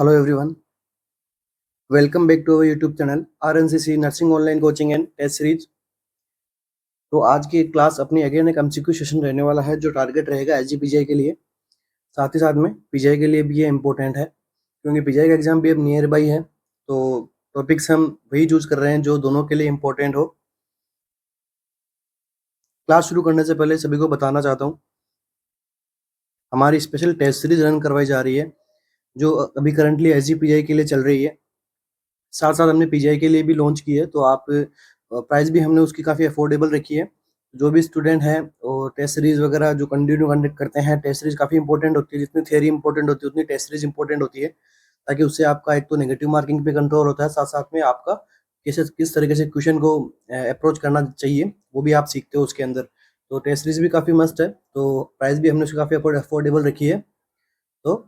Hello everyone, welcome back to our YouTube channel RNCC Nursing Online Coaching and Test Series। तो आज की class अपनी again एक MCQ session रहने वाला है जो टारगेट रहेगा एसजीपीजीआई के लिए, साथ ही साथ में पीजीआई के लिए भी ये इम्पोर्टेंट है क्योंकि पीजीआई का एग्जाम भी अब नियर बाई है। तो टॉपिक्स हम वही चूज कर रहे हैं जो दोनों के लिए इम्पोर्टेंट हो। क्लास शुरू करने से पहले सभी को बताना चाहता हूँ हमारी स्पेशल टेस्ट सीरीज रन करवाई जा रही है जो अभी करंटली एसजीपीजीआई के लिए चल रही है। साथ साथ हमने पीजीआई के लिए भी लॉन्च की है, तो आप प्राइस भी हमने उसकी काफ़ी अफोर्डेबल रखी है। जो भी स्टूडेंट हैं और टेस्ट सीरीज वगैरह जो कंटिन्यू कंडक्ट करते हैं, टेस्ट सीरीज काफ़ी इंपॉर्टेंट होती है। जितनी थियरी इंपॉर्टेंट होती है उतनी टेस्ट सीरीज इंपॉर्टेंट होती है, ताकि उससे आपका एक तो नेगेटिव मार्किंग पे कंट्रोल होता है, साथ साथ में आपका किस तरीके से क्वेश्चन को अप्रोच करना चाहिए वो भी आप सीखते हो उसके अंदर। तो टेस्ट सीरीज भी काफ़ी मस्त है, तो प्राइस भी हमने उसकी काफ़ी अफोर्डेबल रखी है, तो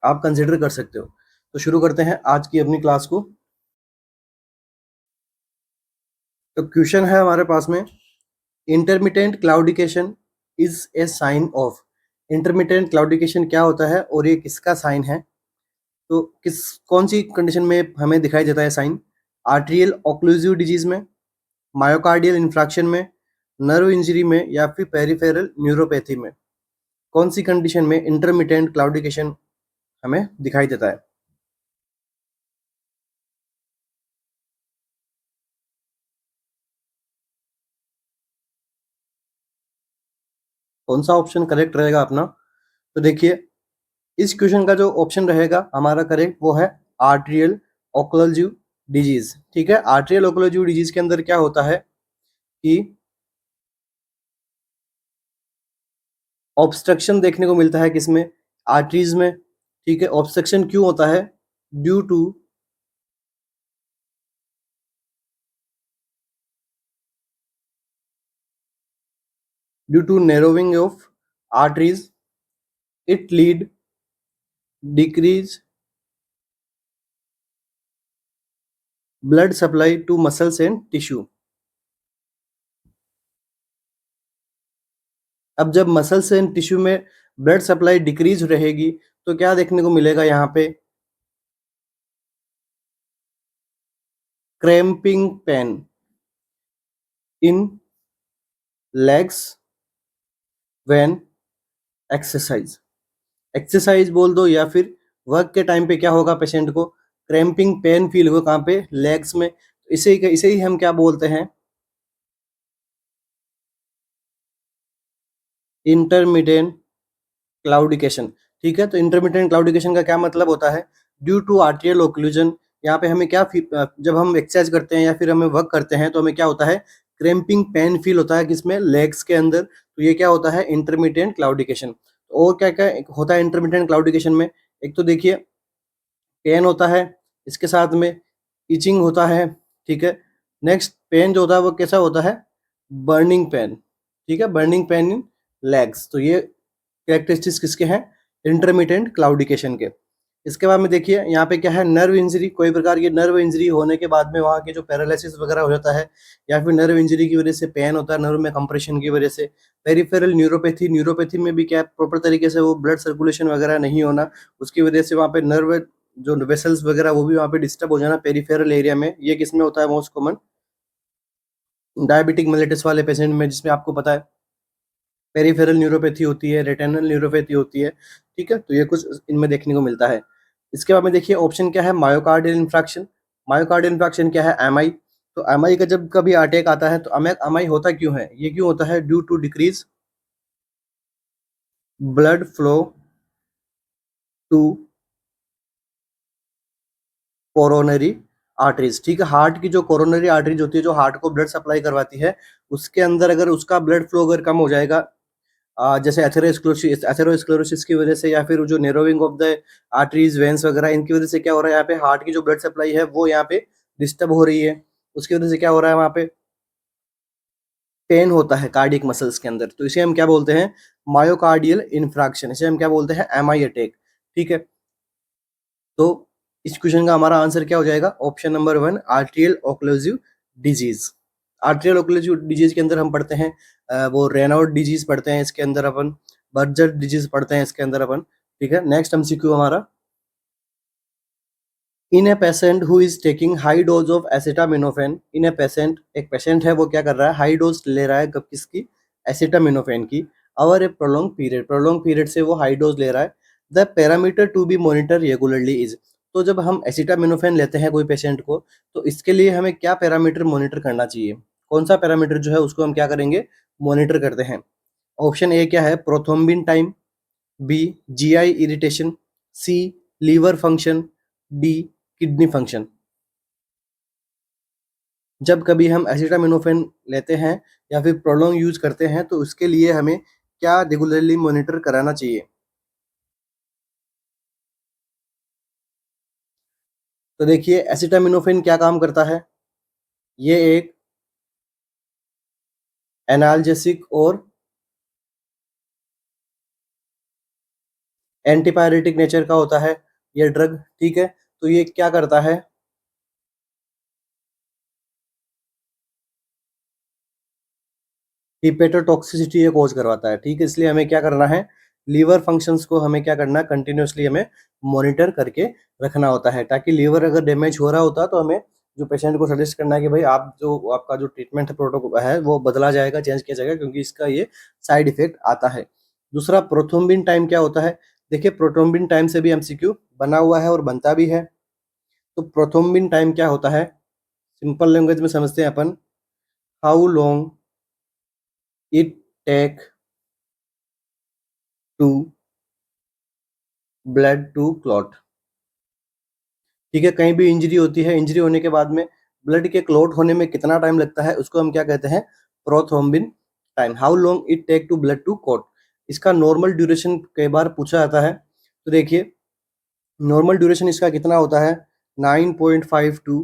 आप कंसिडर कर सकते हो। तो शुरू करते हैं आज की अपनी क्लास को। तो क्वेश्चन है हमारे पास में, intermittent claudication is a sign of. Intermittent claudication क्या होता है और ये किसका साइन है? तो कौन सी कंडीशन में हमें दिखाई देता है साइन? आर्टेरियल ऑक्लूसिव डिजीज में, मायोकार्डियल इंफ्रैक्शन में, नर्व इंजरी में, या फिर पेरिफेरल न्यूरोपैथी में? कौन सी कंडीशन में इंटरमिटेंट क्लाउडिकेशन हमें दिखाई देता है? कौन सा ऑप्शन करेक्ट रहेगा अपना? तो देखिए, इस क्वेश्चन का जो ऑप्शन रहेगा हमारा करेक्ट वो है आर्टेरियल ओक्लूसिव डिजीज। ठीक है, आर्टेरियल ओक्लूसिव डिजीज के अंदर क्या होता है कि ऑब्स्ट्रक्शन देखने को मिलता है किसमें? आर्टरीज में। ठीक है, ऑब्स्ट्रक्शन क्यों होता है? Due to narrowing of arteries, it lead decrease blood supply to muscles and tissue. अब जब मसल्स एंड टिश्यू में ब्लड सप्लाई डिक्रीज रहेगी तो क्या देखने को मिलेगा यहाँ पे? Cramping pain in legs when exercise. Exercise बोल दो या फिर वर्क के टाइम पे क्या होगा? पेशेंट को क्रैम्पिंग पेन फील होगा। कहाँ पे? लेग्स में। इसे ही हम क्या बोलते हैं? इंटरमिटेंट क्लाउडिकेशन। ठीक है, तो इंटरमिटेंट क्लाउडिकेशन का क्या मतलब होता है? Due to arterial occlusion. यहाँ पे हमें क्या जब हम एक्सरसाइज करते हैं या फिर हमें वर्क करते हैं तो हमें क्या होता है? क्रैम्पिंग पेन फील होता है किसमें? लेग्स के अंदर। तो ये क्या होता है? इंटरमिटेंट क्लाउडिकेशन। और क्या क्या होता है इंटरमिटेंट क्लाउडिकेशन में? एक तो देखिए, पेन होता है, इसके साथ में इचिंग होता है। ठीक है, नेक्स्ट पेन जो होता है वो कैसा होता है? Burning pain. ठीक है, बर्निंग पेन इन लेग्स। तो ये कैरेक्टरिस्टिक्स किसके हैं? इंटरमिटेंट क्लाउडिकेशन के। इसके बाद में देखिए यहाँ पे क्या है? Nerve injury. कोई प्रकार की नर्व इंजरी होने के बाद में वहाँ के जो पैरालिसिस वगैरह हो जाता है, या फिर नर्व इंजरी की वजह से पेन होता है नर्व में कंप्रेशन की वजह से। Peripheral neuropathy. न्यूरोपैथी में भी क्या प्रॉपर तरीके से वो ब्लड सर्कुलेशन वगैरह नहीं होना, उसकी वजह से वहाँ पे नर्व जो वेसल्स वगैरह वो भी वहाँ पे डिस्टर्ब हो जाना पेरिफेरल एरिया में। ये किसमें होता है मोस्ट कॉमन? डायबिटिक मेलिटस वाले पेशेंट में, जिसमें आपको पता है पेरिफेरल न्यूरोपैथी होती है, रेटिनल न्यूरोपैथी होती है। ठीक है, तो ये कुछ इनमें देखने को मिलता है। इसके बाद में देखिए ऑप्शन क्या है? Myocardial infraction. मायोकार्डियल इंफ्रैक्शन क्या है? एमआई। तो एमआई का जब कभी अटैक आता है तो एमआई होता क्यों है? ये क्यों होता है? Due to decrease blood flow to coronary arteries. ठीक है, हार्ट की जो कोरोनरी आर्टरीज होती है जो हार्ट को ब्लड सप्लाई करवाती है, उसके अंदर अगर उसका ब्लड फ्लो अगर कम हो जाएगा, जैसे एथेरोस्क्लेरोसिस की वजह से, या फिर जो नेरोविंग ऑफ द आर्टरीज वेन्स वगैरह, इनकी वजह से क्या हो रहा है? यहाँ पे हार्ट की जो ब्लड सप्लाई है वो यहाँ पे डिस्टर्ब हो रही है। उसकी वजह से क्या हो रहा है? वहाँ पे पेन होता है कार्डियक मसल्स के अंदर। तो इसे हम क्या बोलते हैं? Myocardial infraction. इसे हम क्या बोलते हैं? MI attack. ठीक है, तो इस क्वेश्चन का हमारा आंसर क्या हो जाएगा? Option number 1, arterial occlusive disease. Arterial occlusive disease के अंदर हम पढ़ते हैं वो रेनाउड डिजीज पढ़ते हैं, इसके अंदर अपन बर्जर डिजीज पढ़ते हैं इसके अंदर अपन। ठीक है, नेक्स्ट एमसीक्यू हमारा, in a patient who is taking high dose of acetaminophen, in a patient, एक पेशेंट है वो क्या कर रहा है, हाई डोज ले रहा है कब, किसकी, एसिटामिनोफेन की, और ए प्रोलॉन्ग पीरियड से वो हाई डोज ले रहा है, the parameter to be monitor regularly is. तो जब हम एसिटामिनोफेन लेते हैं कोई पेशेंट को, तो इसके लिए हमें क्या पैरामीटर मॉनिटर करना चाहिए, कौन सा पैरामीटर जो है उसको हम क्या करेंगे, मॉनिटर करते हैं। ऑप्शन ए क्या है, prothrombin time, B GI irritation, C liver function, D kidney function. जब कभी हम एसिटामिनोफेन लेते हैं या फिर प्रोलॉन्ग यूज करते हैं, तो उसके लिए हमें क्या रेगुलरली मॉनिटर कराना चाहिए। तो देखिए एसिटामिनोफेन क्या काम करता है, ये एक एनाल्जेसिक और एंटीपायरेटिक नेचर का होता है ये ड्रग, ठीक है। तो ये क्या करता है, हिपेटोटॉक्सिसिटी ये कॉज करवाता है, ठीक है। इसलिए हमें क्या करना है, लीवर फंक्शंस को हमें क्या करना है, कंटिन्यूअसली हमें मॉनिटर करके रखना होता है, ताकि लीवर अगर डैमेज हो रहा होता है तो हमें जो पेशेंट को सजेस्ट करना है कि भाई आप जो आपका जो ट्रीटमेंट प्रोटोकॉल है वो बदला जाएगा, चेंज किया जाएगा, क्योंकि इसका ये साइड इफेक्ट आता है। दूसरा प्रोथ्रोम्बिन टाइम क्या होता है, देखिए प्रोथ्रोम्बिन टाइम से भी एमसीक्यू बना हुआ है और बनता भी है। तो प्रोथ्रोम्बिन टाइम क्या होता है, सिंपल लैंग्वेज में समझते हैं अपन, how long it take to blood to clot, ठीक है। कहीं भी इंजरी होती है, इंजरी होने के बाद में ब्लड के क्लॉट होने में कितना टाइम लगता है, उसको हम क्या कहते हैं, prothrombin time, how long it take to blood to clot. इसका नॉर्मल ड्यूरेशन कई बार पूछा जाता है, तो देखिए नॉर्मल ड्यूरेशन इसका कितना होता है, 9.5 टू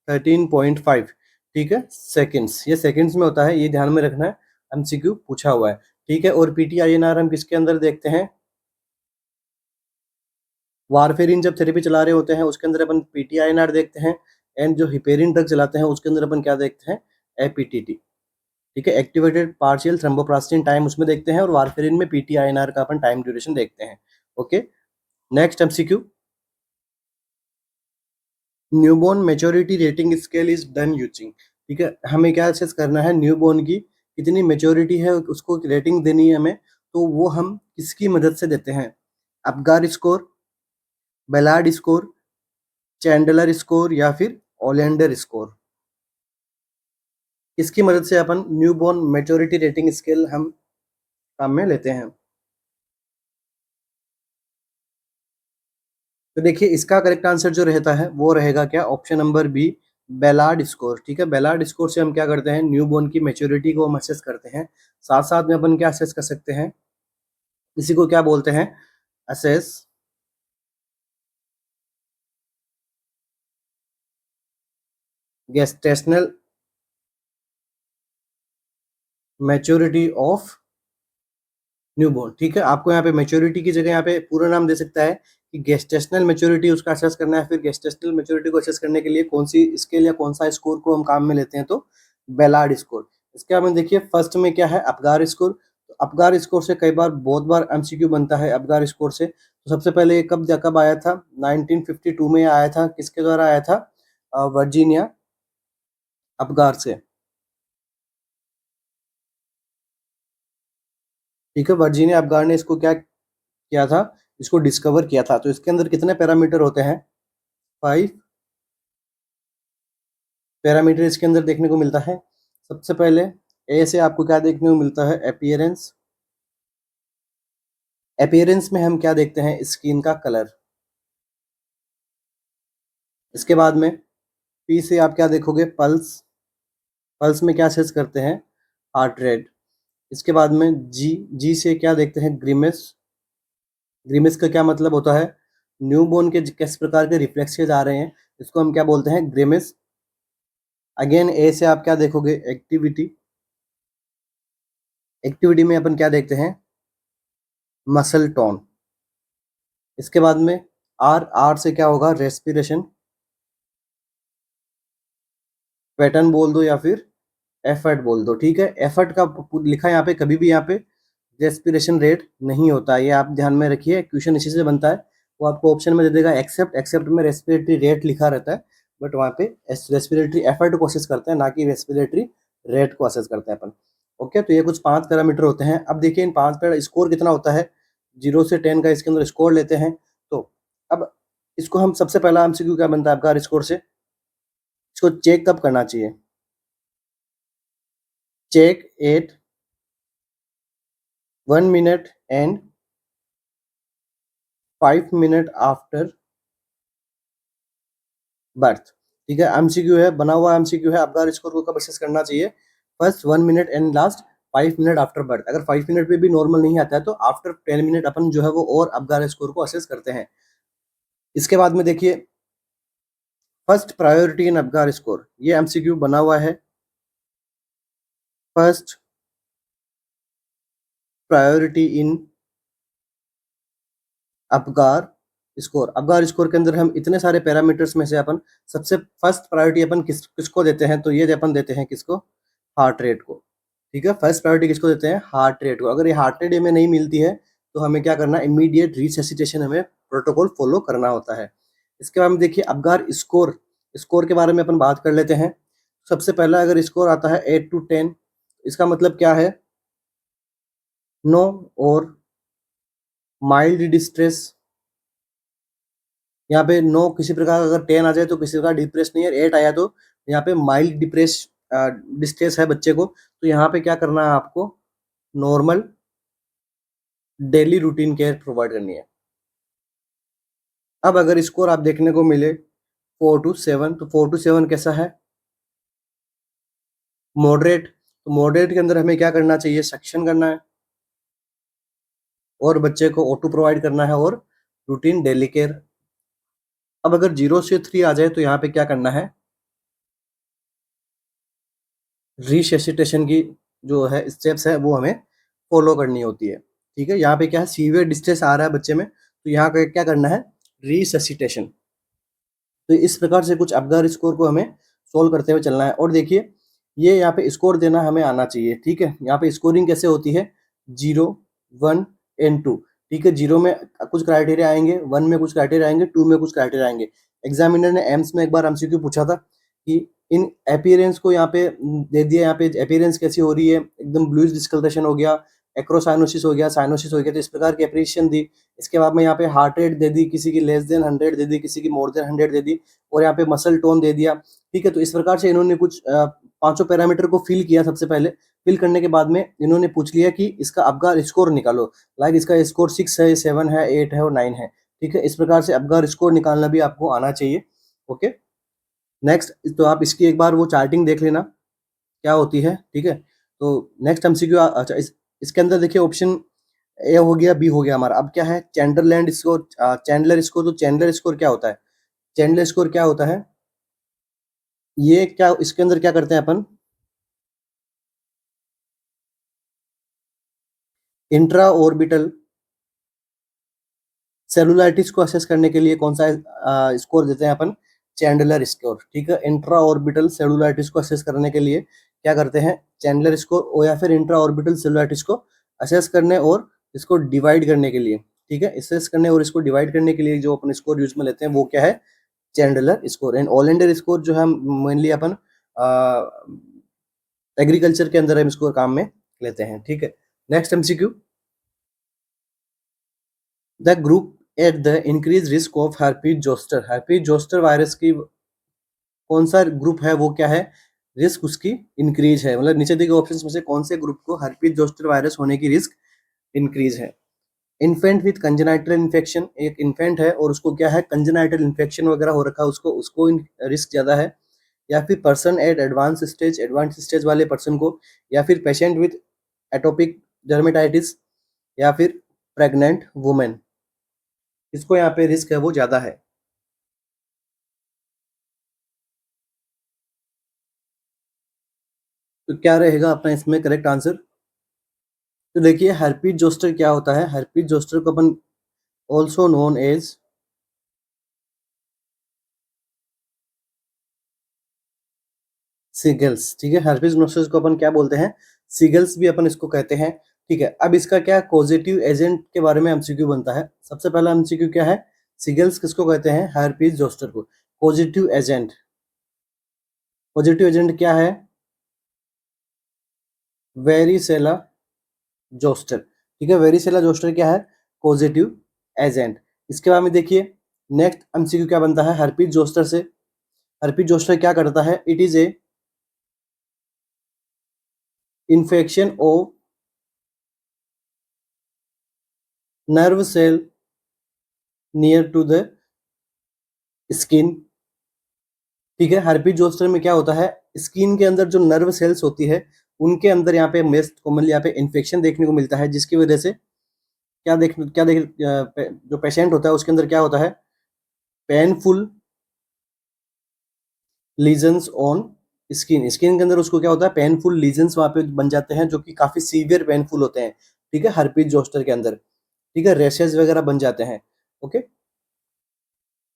13.5, ठीक है, सेकेंड्स, ये सेकेंड्स में होता है, ये ध्यान में रखना है, एमसीक्यू पूछा हुआ है, ठीक है। और पीटीआईएनआर हम किसके अंदर देखते हैं, वारफेरिन जब थेरेपी चला रहे होते हैं उसके अंदर अपन पीटीआईएनआर देखते हैं, एंड जो हिपेरिन ड्रग चलाते हैं उसके अंदर अपन क्या देखते हैं, एपीटीटी, ठीक है, एक्टिवेटेड पार्शियल थ्रोम्बोप्लास्टिन टाइम उसमें देखते हैं, और वारफेरिन में पीटीआईएनआर का अपन टाइम ड्यूरेशन देखते हैं। Okay, next MCQ, newborn maturity rating scale is done using, ठीक है। हमें क्या असेस करना है, न्यूबॉर्न की कितनी मैच्योरिटी है उसको रेटिंग देनी है हमें, तो वो हम किसकी मदद से देते हैं, Apgar score, Ballard score, Chandler score, या फिर ओलेंडर स्कोर। इसकी मदद से अपन न्यूबॉर्न मैच्योरिटी रेटिंग स्केल हम काम में लेते हैं। तो देखिए इसका करेक्ट आंसर जो रहता है वो रहेगा क्या, option number B, Ballard score, ठीक है। बेलार्ड स्कोर से हम क्या करते हैं, न्यूबॉर्न की मैच्योरिटी को हम असेस करते हैं। साथ साथ में अपन क्या असेस कर सकते हैं, इसी को क्या बोलते हैं, assess gestational maturity of newborn, ठीक है। आपको यहाँ पे मैच्योरिटी की जगह यहाँ पे पूरा नाम दे सकता है कि गेस्टेशनल मैच्योरिटी उसका असेस करना है, फिर गेस्टेशनल मैच्योरिटी को असेस करने के लिए कौन सी स्केल या कौन सा स्कोर को हम काम में लेते हैं, तो बेलार्ड स्कोर। इसके बाद में देखिए फर्स्ट में क्या है, अपगार स्कोर। तो अपगार स्कोर से कई बार बहुत बार एमसीक्यू बनता है अपगार स्कोर से। तो सबसे पहले ये कब आया था, 1952 में आया था, किसके द्वारा आया था, वर्जीनिया अपगार से, ठीक है। वर्जीनिया अपगार ने इसको क्या किया था, इसको डिस्कवर किया था। तो इसके अंदर कितने पैरामीटर होते हैं, 5 पैरामीटर इसके अंदर देखने को मिलता है। सबसे पहले ए से आपको क्या देखने को मिलता है, अपीयरेंस। अपीयरेंस में हम क्या देखते हैं, स्किन का कलर। इसके बाद में पी से आप क्या देखोगे, पल्स। पल्स में क्या सेंस करते हैं, हार्ट रेट। इसके बाद में जी, जी से क्या देखते हैं, ग्रीमेस। ग्रीमेस का क्या मतलब होता है, न्यूबॉर्न के किस प्रकार के रिफ्लेक्सेस आ रहे हैं, इसको हम क्या बोलते हैं, ग्रीमेस। अगेन ए से आप क्या देखोगे, एक्टिविटी। एक्टिविटी में अपन क्या देखते हैं, मसल टोन। इसके बाद में आर, आर से क्या होगा, रेस्पिरेशन। पैटर्न बोल दो या फिर एफर्ट बोल दो, ठीक है। एफर्ट का लिखा है यहाँ पे, कभी भी यहाँ पे रेस्पिरेशन रेट नहीं होता है, ये आप ध्यान में रखिए, क्वेश्चन इसी से बनता है। वो आपको ऑप्शन में दे देगा एक्सेप्ट। एक्सेप्ट में रेस्पिरेटरी रेट लिखा रहता है, बट वहाँ पे रेस्पिरेटरी एफर्ट को असेस करते हैं, ना कि रेस्पिरेटरी रेट को असेस करते हैं अपन। ओके, तो ये कुछ 5 पैरामीटर होते हैं। अब देखिए इन 5 पे स्कोर कितना होता है, 0 से 10 का इसके अंदर स्कोर लेते हैं। तो अब इसको हम सबसे पहला एमसीक्यू क्या बनता है आपका स्कोर से, इसको चेक कब करना चाहिए, check at 1 minute and 5 minute after birth. ठीक है, एमसीक्यू है, बना हुआ एमसीक्यू है। आपका स्कोर को कब असेस करना चाहिए, first 1 minute and last 5 minute after birth. अगर 5 मिनट पे भी नॉर्मल नहीं आता है तो आफ्टर 10 मिनट अपन जो है वो और अपगार स्कोर को असेस करते हैं। इसके बाद में देखिए फर्स्ट प्रायोरिटी इन अपगार स्कोर, ये एमसीक्यू बना हुआ है। फर्स्ट प्रायोरिटी इन अपगार स्कोर। अपगार स्कोर के अंदर हम इतने सारे पैरामीटर्स में से अपन सबसे फर्स्ट प्रायोरिटी अपन किसको देते हैं, तो ये अपन देते हैं किसको, हार्ट रेट को। ठीक है, फर्स्ट प्रायोरिटी किसको देते हैं, हार्ट रेट को। अगर ये हार्ट रेट हमें नहीं मिलती है तो हमें क्या करना है, इमीडिएट रिससिटेशन हमें प्रोटोकॉल फॉलो करना होता है। इसके बाद में देखिए अपगार स्कोर, स्कोर के बारे में अपन बात कर लेते हैं। सबसे पहला अगर स्कोर आता है 8 to 10, इसका मतलब क्या है, नो और माइल्ड डिस्ट्रेस। यहाँ पे नो किसी प्रकार अगर 10 आ जाए तो किसी प्रकार डिप्रेस नहीं है, 8 आया तो यहाँ पे माइल्ड डिस्ट्रेस है बच्चे को, तो यहाँ पे क्या करना है आपको, normal daily routine care provide करनी है। अब अगर स्कोर आप देखने को मिले 4 to 7, तो 4 to 7 कैसा है, मॉडरेट। तो मॉडरेट के अंदर हमें क्या करना चाहिए, सक्शन करना है और बच्चे को O2 प्रोवाइड करना है और रूटीन डेली केयर। अब अगर 0 से 3 आ जाए तो यहाँ पे क्या करना है, रिससिटेशन की जो है स्टेप्स है वो हमें फॉलो करनी होती है। ठीक है, यहाँ पे क्या है, सीवियर डिस्ट्रेस आ रहा है बच्चे में, तो यहाँ पे क्या करना है, रिससिटेशन। तो इस प्रकार से कुछ अपगार स्कोर को हमें सोल्व करते हुए चलना है। और देखिए ये यहाँ पे स्कोर देना हमें आना चाहिए। ठीक है, यहाँ पे स्कोरिंग कैसे होती है, 0, 1 एंड 2। ठीक है, 0 में कुछ क्राइटेरिया आएंगे, 1 में कुछ क्राइटेरिया आएंगे, 2 में कुछ क्राइटेरिया आएंगे। एग्जामिनर ने एम्स में एक बार एमसीक्यू पूछा था कि इन अपीयरेंस को यहाँ पे दे दिया, यहाँ पे अपीयरेंस कैसी हो रही है, एकदम ब्लूइश डिस्कलरेशन हो गया, एक्रोसाइनोसिस हो गया, साइनोसिस हो गया, तो इस प्रकार की अप्रिशिएशन दी। इसके बाद में यहाँ पे हार्ट रेट दे दी, किसी की लेस देन 100 दे दी, किसी की मोर देन 100 दे दी, और यहाँ पे मसल टोन दे दिया। ठीक है, तो इस प्रकार से इन्होंने कुछ पांचों पैरामीटर को फिल किया। सबसे पहले फिल करने के बाद में इन्होंने पूछ लिया कि इसका अपगार स्कोर निकालो, लाइक इसका स्कोर 6 है, 7 है, 8 है और 9 है। ठीक है, इस प्रकार से अपगार स्कोर निकालना भी आपको आना चाहिए। ओके, नेक्स्ट तो आप इसकी एक बार वो चार्टिंग देख लेना क्या होती है। ठीक है, तो नेक्स्ट एमसीक्यू, अच्छा इसके अंदर देखिए ऑप्शन ए हो गया, बी हो गया हमारा। अब क्या है, चैंडरलैंड स्कोर, चैंडलर स्कोर। तो चैंडलर स्कोर क्या होता है, चैंडलर स्कोर क्या होता है, ये क्या, इसके अंदर क्या करते हैं अपन, इंट्रा ऑर्बिटल सेलुलाइटिस को असेस करने के लिए कौन सा स्कोर देते हैं अपन, चैंडलर स्कोर। ठीक है, इंट्रा ऑर्बिटल सेलुलाइटिस को असेस करने के लिए क्या करते हैं, चैंडलर स्कोर, और या फिर इंट्रा ऑर्बिटल सेलुलाइटिस को असेस करने और इसको डिवाइड करने के लिए। ठीक है, असेस करने और इसको डिवाइड करने के लिए जो अपन स्कोर यूज में लेते हैं वो क्या है, चैंडलर स्कोर। एंड ओलेंडर स्कोर जो है मेनली अपन एग्रीकल्चर के अंदर हम इसको काम में लेते हैं। ठीक है, next MCQ, the group at the increase risk of herpes zoster. herpes zoster virus की कौन सा ग्रुप है, वो क्या है, रिस्क उसकी इंक्रीज है, मतलब नीचे दिए ऑप्शंस में से कौन से ग्रुप को herpes जोस्टर वायरस होने की रिस्क इंक्रीज है। इन्फेंट विथ कंजेनाइटल इन्फेक्शन, एक इन्फेंट है और उसको क्या है, कंजेनाइटल इन्फेक्शन वगैरह हो रखा है, उसको रिस्क ज्यादा है। या फिर पर्सन एट एडवांस स्टेज वाले पर्सन को, या फिर पेशेंट विथ एटोपिक डर्मेटाइटिस, या फिर प्रेग्नेंट वुमेन, इसको यहाँ पे रिस्क है वो ज्यादा है। तो क्या रहेगा अपना इसमें करेक्ट आंसर, तो देखिए herpes जोस्टर क्या होता है, herpes जोस्टर को अपन ऑल्सो नोन एज सिगल्स। ठीक है, herpes जोस्टर को अपन क्या बोलते हैं, सिगल्स भी अपन इसको कहते हैं। ठीक है, अब इसका क्या कॉजेटिव एजेंट के बारे में एमसीक्यू बनता है। सबसे पहला एमसीक्यू क्या है, सिगल्स किसको कहते हैं? हर्पीज जोस्टर को। पॉजिटिव एजेंट, पॉजिटिव एजेंट क्या है? Varicella zoster. ठीक है, वेरिसेला जोस्टर क्या है? Positive agent. इसके बाद में देखिए नेक्स्ट एमसीक्यू क्या बनता है हर्पीज जोस्टर से। हर्पीज जोस्टर क्या करता है? It is a infection of nerve cell near to the skin. ठीक है, हर्पीज जोस्टर में क्या होता है? स्किन के अंदर जो नर्व सेल्स होती है उनके अंदर यहाँ पे मोस्ट कॉमनली यहाँ पे इन्फेक्शन देखने को मिलता है, जिसकी वजह से जो पेशेंट होता है उसके अंदर क्या होता है? Painful lesions on skin. Skin के अंदर उसको क्या होता है? पेनफुल लीजन्स वहां पे बन जाते हैं जो कि काफी सीवियर पेनफुल होते हैं। ठीक है, हर्पीज जोस्टर के अंदर। ठीक है, रेशेज वगैरह बन जाते हैं। ओके,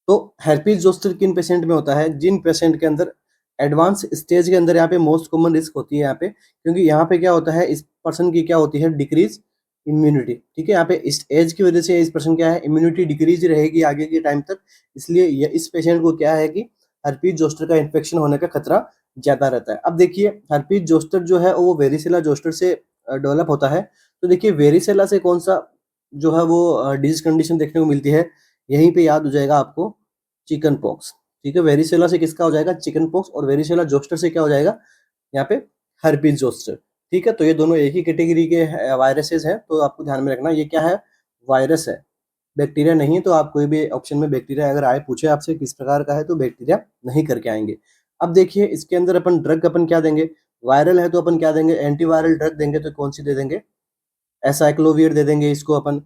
तो herpes जोस्टर किन पेशेंट में होता है? जिन पेशेंट के अंदर एडवांस स्टेज के अंदर यहाँ पे मोस्ट कॉमन रिस्क होती है यहाँ पे, क्योंकि यहाँ पे क्या होता है इस पर्सन की क्या होती है? Decrease immunity. ठीक है, यहाँ पे इस एज की वजह से इस पर्सन क्या है? इम्यूनिटी डिक्रीज रहेगी आगे के टाइम तक, इसलिए ये इस पेशेंट को क्या है कि हर्पीज जोस्टर का इन्फेक्शन होने का खतरा ज्यादा रहता है। अब देखिए हर्पीज जोस्टर जो है वो वेरिसेला जोस्टर से डेवलप होता है। तो देखिए वेरिसेला से कौन सा जो है वो डिजीज कंडीशन देखने को मिलती है? यहीं पे याद हो जाएगा आपको, चिकन पॉक्स। ठीक है, वेरिसेला से किसका हो जाएगा? Chicken pox. और वेरिसेला जोस्टर से क्या हो जाएगा यहाँ पे? Herpes zoster. ठीक है, तो ये दोनों एक ही कैटेगरी के वायरसेस हैं, तो आपको ध्यान में रखना ये क्या है? वायरस है, बैक्टीरिया नहीं है। तो आप कोई भी ऑप्शन में बैक्टीरिया अगर आए पूछे आपसे किस प्रकार का है तो बैक्टीरिया नहीं करके आएंगे। अब देखिए इसके अंदर अपन ड्रग अपन क्या देंगे? वायरल है तो अपन क्या देंगे? एंटीवायरल ड्रग देंगे। तो कौन सी दे देंगे? एसाइक्लोविर दे देंगे इसको अपन।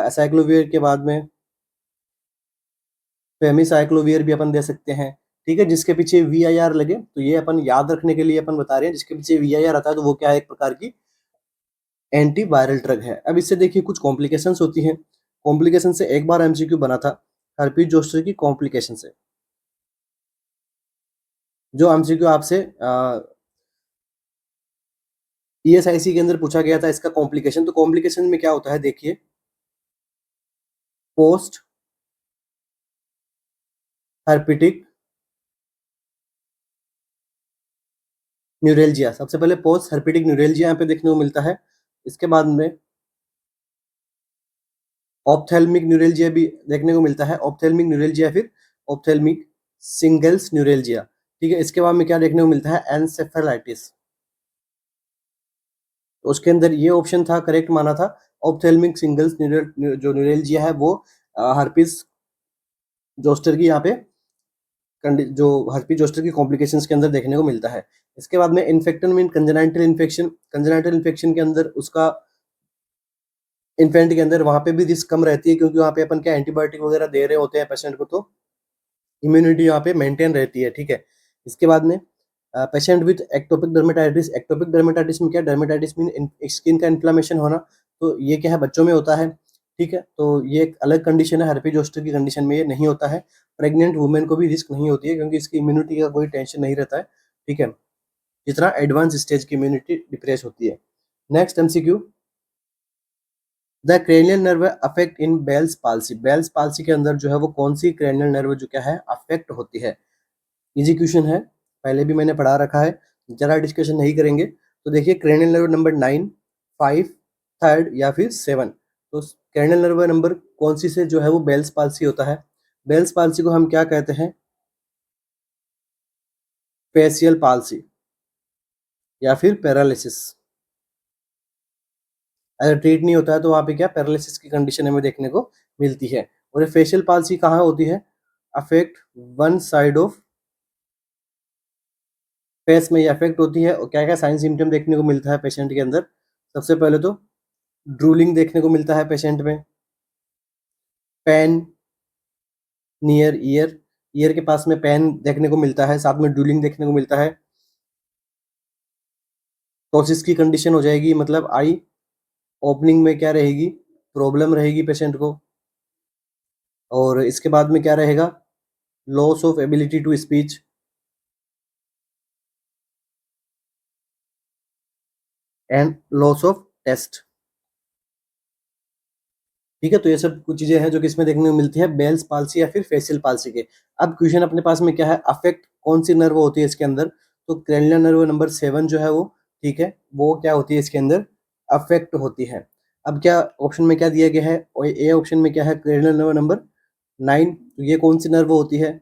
एसाइक्लोविर के बाद में फेमिसाइक्लोवियर भी अपन दे सकते हैं। ठीक है, जिसके पीछे VIR लगे, तो ये अपन याद रखने के लिए अपन बता रहे हैं, जिसके पीछे VIR आता है तो वो क्या है? एक प्रकार की एंटी वायरल ड्रग है। अब इससे देखिए कुछ कॉम्प्लिकेशंस होती हैं। कॉम्प्लिकेशन से एक बार MCQ बना था हर्पीज जोस्टर की कॉम्प्लिकेशन से, जो MCQ आपसे ESIC के अंदर पूछा गया था इसका कॉम्प्लिकेशन। तो कॉम्प्लिकेशन में क्या होता है देखिए, पोस्ट हर्पिटिक न्यूरेल्जिया। सबसे पहले पोस्ट हर्पिटिक न्यूरेल्जिया यहाँ पे देखने को मिलता है। इसके बाद में ऑप्थेल्मिक न्यूरेल्जिया भी देखने को मिलता है। ऑप्थेल्मिक न्यूरेल्जिया, फिर ऑप्थेल्मिक सिंगल्स न्यूरेल्जिया। ठीक है, इसके बाद में क्या देखने को मिलता है? एनसेफेलाइटिस। तो उसके अंदर ये ऑप्शन था, करेक्ट माना था। ऑप्थेल्मिक सिंगल्स जो न्यूरेल्जिया है वो हर्पिस जोस्टर की यहाँ पे जो हर्पीज जोस्टर की कॉम्प्लिकेशंस के अंदर देखने को मिलता है। इसके बाद में infection mean congenital infection. Congenital infection के अंदर उसका इन्फेंट के अंदर वहां पे भी रिस्क कम रहती है, क्योंकि वहां पे अपन क्या एंटीबायोटिक वगैरह दे रहे होते हैं पेशेंट को, तो इम्यूनिटी यहाँ पे मेंटेन रहती है। ठीक है, इसके बाद में patient with ectopic dermatitis. Ectopic dermatitis में क्या? डर्मेटाइटिस मीन स्किन का इन्फ्लेमेशन होना। तो ये क्या है? बच्चों में होता है। ठीक है, तो ये एक अलग कंडीशन है, हर्पीज जोस्टर की कंडीशन में ये नहीं होता है। प्रेग्नेंट वुमेन को भी रिस्क नहीं होती है, क्योंकि इसकी इम्यूनिटी का कोई टेंशन नहीं रहता है। ठीक है, जितना एडवांस स्टेज की इम्यूनिटी डिप्रेस होती है। Next MCQ, the cranial nerve affect in Bell's palsy. Bell's palsy के अंदर जो है वो कौन सी क्रेनियल नर्व जो क्या है अफेक्ट होती है? इजी क्वेश्चन है, पहले भी मैंने पढ़ा रखा है, जरा डिस्कशन नहीं करेंगे। तो देखिए क्रेनियल नर्व नंबर 9, 5, थर्ड या फिर 7। तो क्रेनियल नर्व नंबर कौन सी से जो है वो बेल्स पाल्सी होता है? बेल्स पाल्सी को हम क्या कहते हैं? फेशियल पाल्सी या फिर पैरालिसिस। अगर ट्रीट नहीं होता है तो वहाँ पे क्या पैरालिसिस की कंडीशन हमें देखने को मिलती है। और ये फेशियल पाल्सी कहाँ होती है? Affect one side of face में ये अफेक्ट होती है। और क्या क्या साइन सिम्टम देखने को मिलता है पेशेंट के अंदर? सबसे पहले तो ड्रूलिंग देखने को मिलता है पेशेंट में, पेन नियर ईयर, ईयर के पास में पेन देखने को मिलता है, साथ में ड्रूलिंग देखने को मिलता है। टोसिस की कंडीशन हो जाएगी, मतलब आई ओपनिंग में क्या रहेगी? प्रॉब्लम रहेगी पेशेंट को। और इसके बाद में क्या रहेगा? Loss of ability to speech and loss of taste. ठीक है, तो ये सब कुछ चीजें हैं जो कि इसमें देखने को मिलती है बेल्स पाल्सी या फिर फेशियल पाल्सी के। अब क्वेश्चन अपने पास में क्या है, अफेक्ट कौन सी नर्व होती है इसके अंदर, तो क्रैनियल नर्व नंबर 7 जो है वो, ठीक है, वो क्या होती है इसके अंदर, अफेक्ट होती है। अब क्या ऑप्शन में क्या दिया गया है, और ए ऑप्शन में क्या है, क्रैनियल नर्व नंबर 9, तो ये कौन सी नर्व होती है,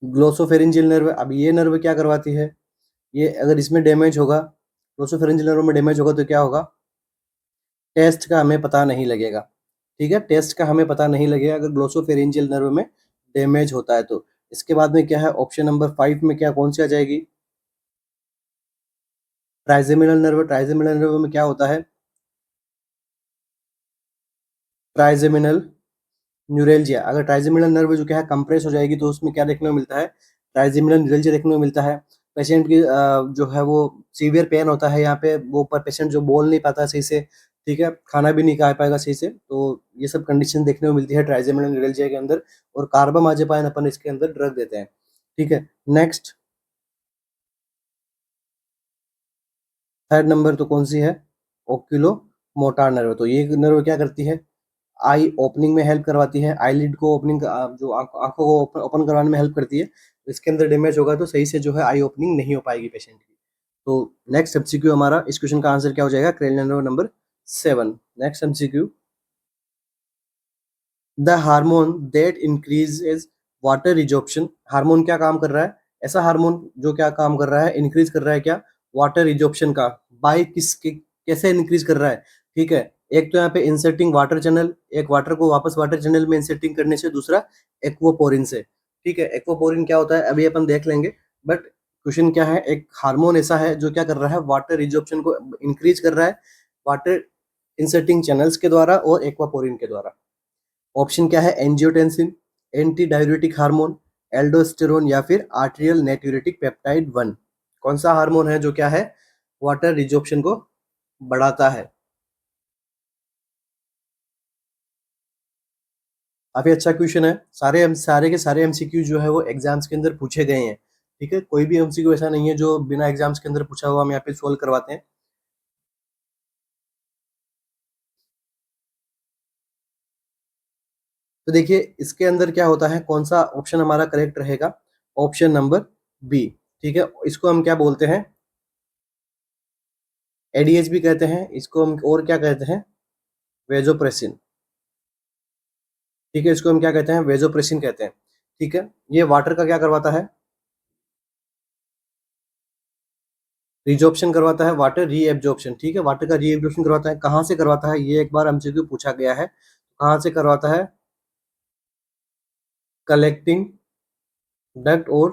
ग्लोसोफेरिंजियल नर्व। अब ये नर्व क्या करवाती है, ये अगर इसमें डैमेज होगा, ग्लोसोफेरिंजियल नर्व में डैमेज होगा तो क्या होगा, टेस्ट का हमें पता नहीं लगेगा। ठीक है, टेस्ट का हमें पता नहीं लगेगा अगर ग्लोसोफेरिंजियल नर्व में डैमेज होता है तो। इसके बाद में क्या है, ऑप्शन नंबर 5 में क्या कौन सी आ जाएगी, ट्राइजेमिनल नर्व। ट्राइजेमिनल नर्व में क्या होता है, ट्राइजेमिनल न्यूरेल्जिया। अगर ट्राइजेमिनल नर्व जो क्या है कंप्रेस हो जाएगी तो उसमें क्या देखने को मिलता है, ट्राइजेमिनल न्यूरेल्जिया देखने को मिलता है। पेशेंट की जो है वो सीवियर पेन होता है यहाँ पे, वो पर पेशेंट जो बोल नहीं पाता सही से, ठीक है, खाना भी नहीं खा पाएगा सही से, तो ये सब कंडीशन देखने को मिलती है ट्राइजेमिनल न्यूरेल्जिया के अंदर। और कार्बामाजेपाइन अपन इसके अंदर ड्रग देते हैं। ठीक है, नेक्स्ट थर्ड नंबर तो कौन सी है, ओक्यूलो मोटार नर्व। तो ये नर्व क्या करती है, आई ओपनिंग में हेल्प करवाती है, आईलिड को ओपनिंग, जो आंखों को ओपन करवाने में हेल्प करती है। तो इसके अंदर डैमेज होगा तो सही से जो है आई ओपनिंग नहीं हो पाएगी पेशेंट की। तो नेक्स्ट एमसीक्यू हमारा, इस क्वेश्चन का आंसर क्या हो जाएगा, cranial nerve number 7। Next MCQ, the hormone that increases water resorption. Hormone क्या काम कर रहा है, ऐसा हार्मोन जो क्या काम कर रहा है, इंक्रीज कर रहा है क्या, वाटर रिजॉर्प्शन का। बाय कैसे इंक्रीज कर रहा है, ठीक है, एक तो यहाँ पे इंसर्टिंग वाटर चैनल, एक वाटर को वापस वाटर चैनल में इंसर्टिंग करने से, दूसरा एक्वापोरिन से। ठीक है, एक्वापोरिन क्या होता है अभी अपन देख लेंगे, बट क्वेश्चन क्या है, एक हार्मोन ऐसा है जो क्या कर रहा है, वाटर रिजॉर्प्शन को इंक्रीज कर रहा है, वाटर इंसर्टिंग चैनल्स के द्वारा और एक्वापोरिन के द्वारा। ऑप्शन क्या है, angiotensin, anti diuretic hormone, aldosterone या फिर आर्टेरियल नेट्यूरेटिक पेप्टाइड 1। कौन सा हार्मोन है जो क्या है, वाटर रिजॉर्प्शन को बढ़ाता है। काफी अच्छा क्वेश्चन है, सारे के सारे एमसीक्यू जो है वो एग्जाम्स के अंदर पूछे गए हैं। ठीक है, कोई भी एमसीक्यू ऐसा नहीं है जो बिना एग्जाम्स के अंदर पूछा हुआ हम यहाँ पे सोल्व करवाते हैं। तो देखिए इसके अंदर क्या होता है, कौन सा ऑप्शन हमारा करेक्ट रहेगा, ऑप्शन नंबर बी। ठीक है, इसको हम क्या बोलते हैं, एडीएच भी कहते हैं इसको हम, और क्या कहते हैं, वेजोप्रेसिन। ठीक है, इसको हम क्या कहते हैं, वेजोप्रेसिन कहते हैं। ठीक है, ये वाटर का क्या करवाता है, रिजॉर्प्शन करवाता है, वाटर रीएब्जॉर्प्शन। ठीक है, वाटर का रीएब्जॉर्प्शन करवाता है, कहाँ से करवाता है, ये एक बार एमसीक्यू पूछा गया है, कहाँ से करवाता है, कलेक्टिंग डक्ट और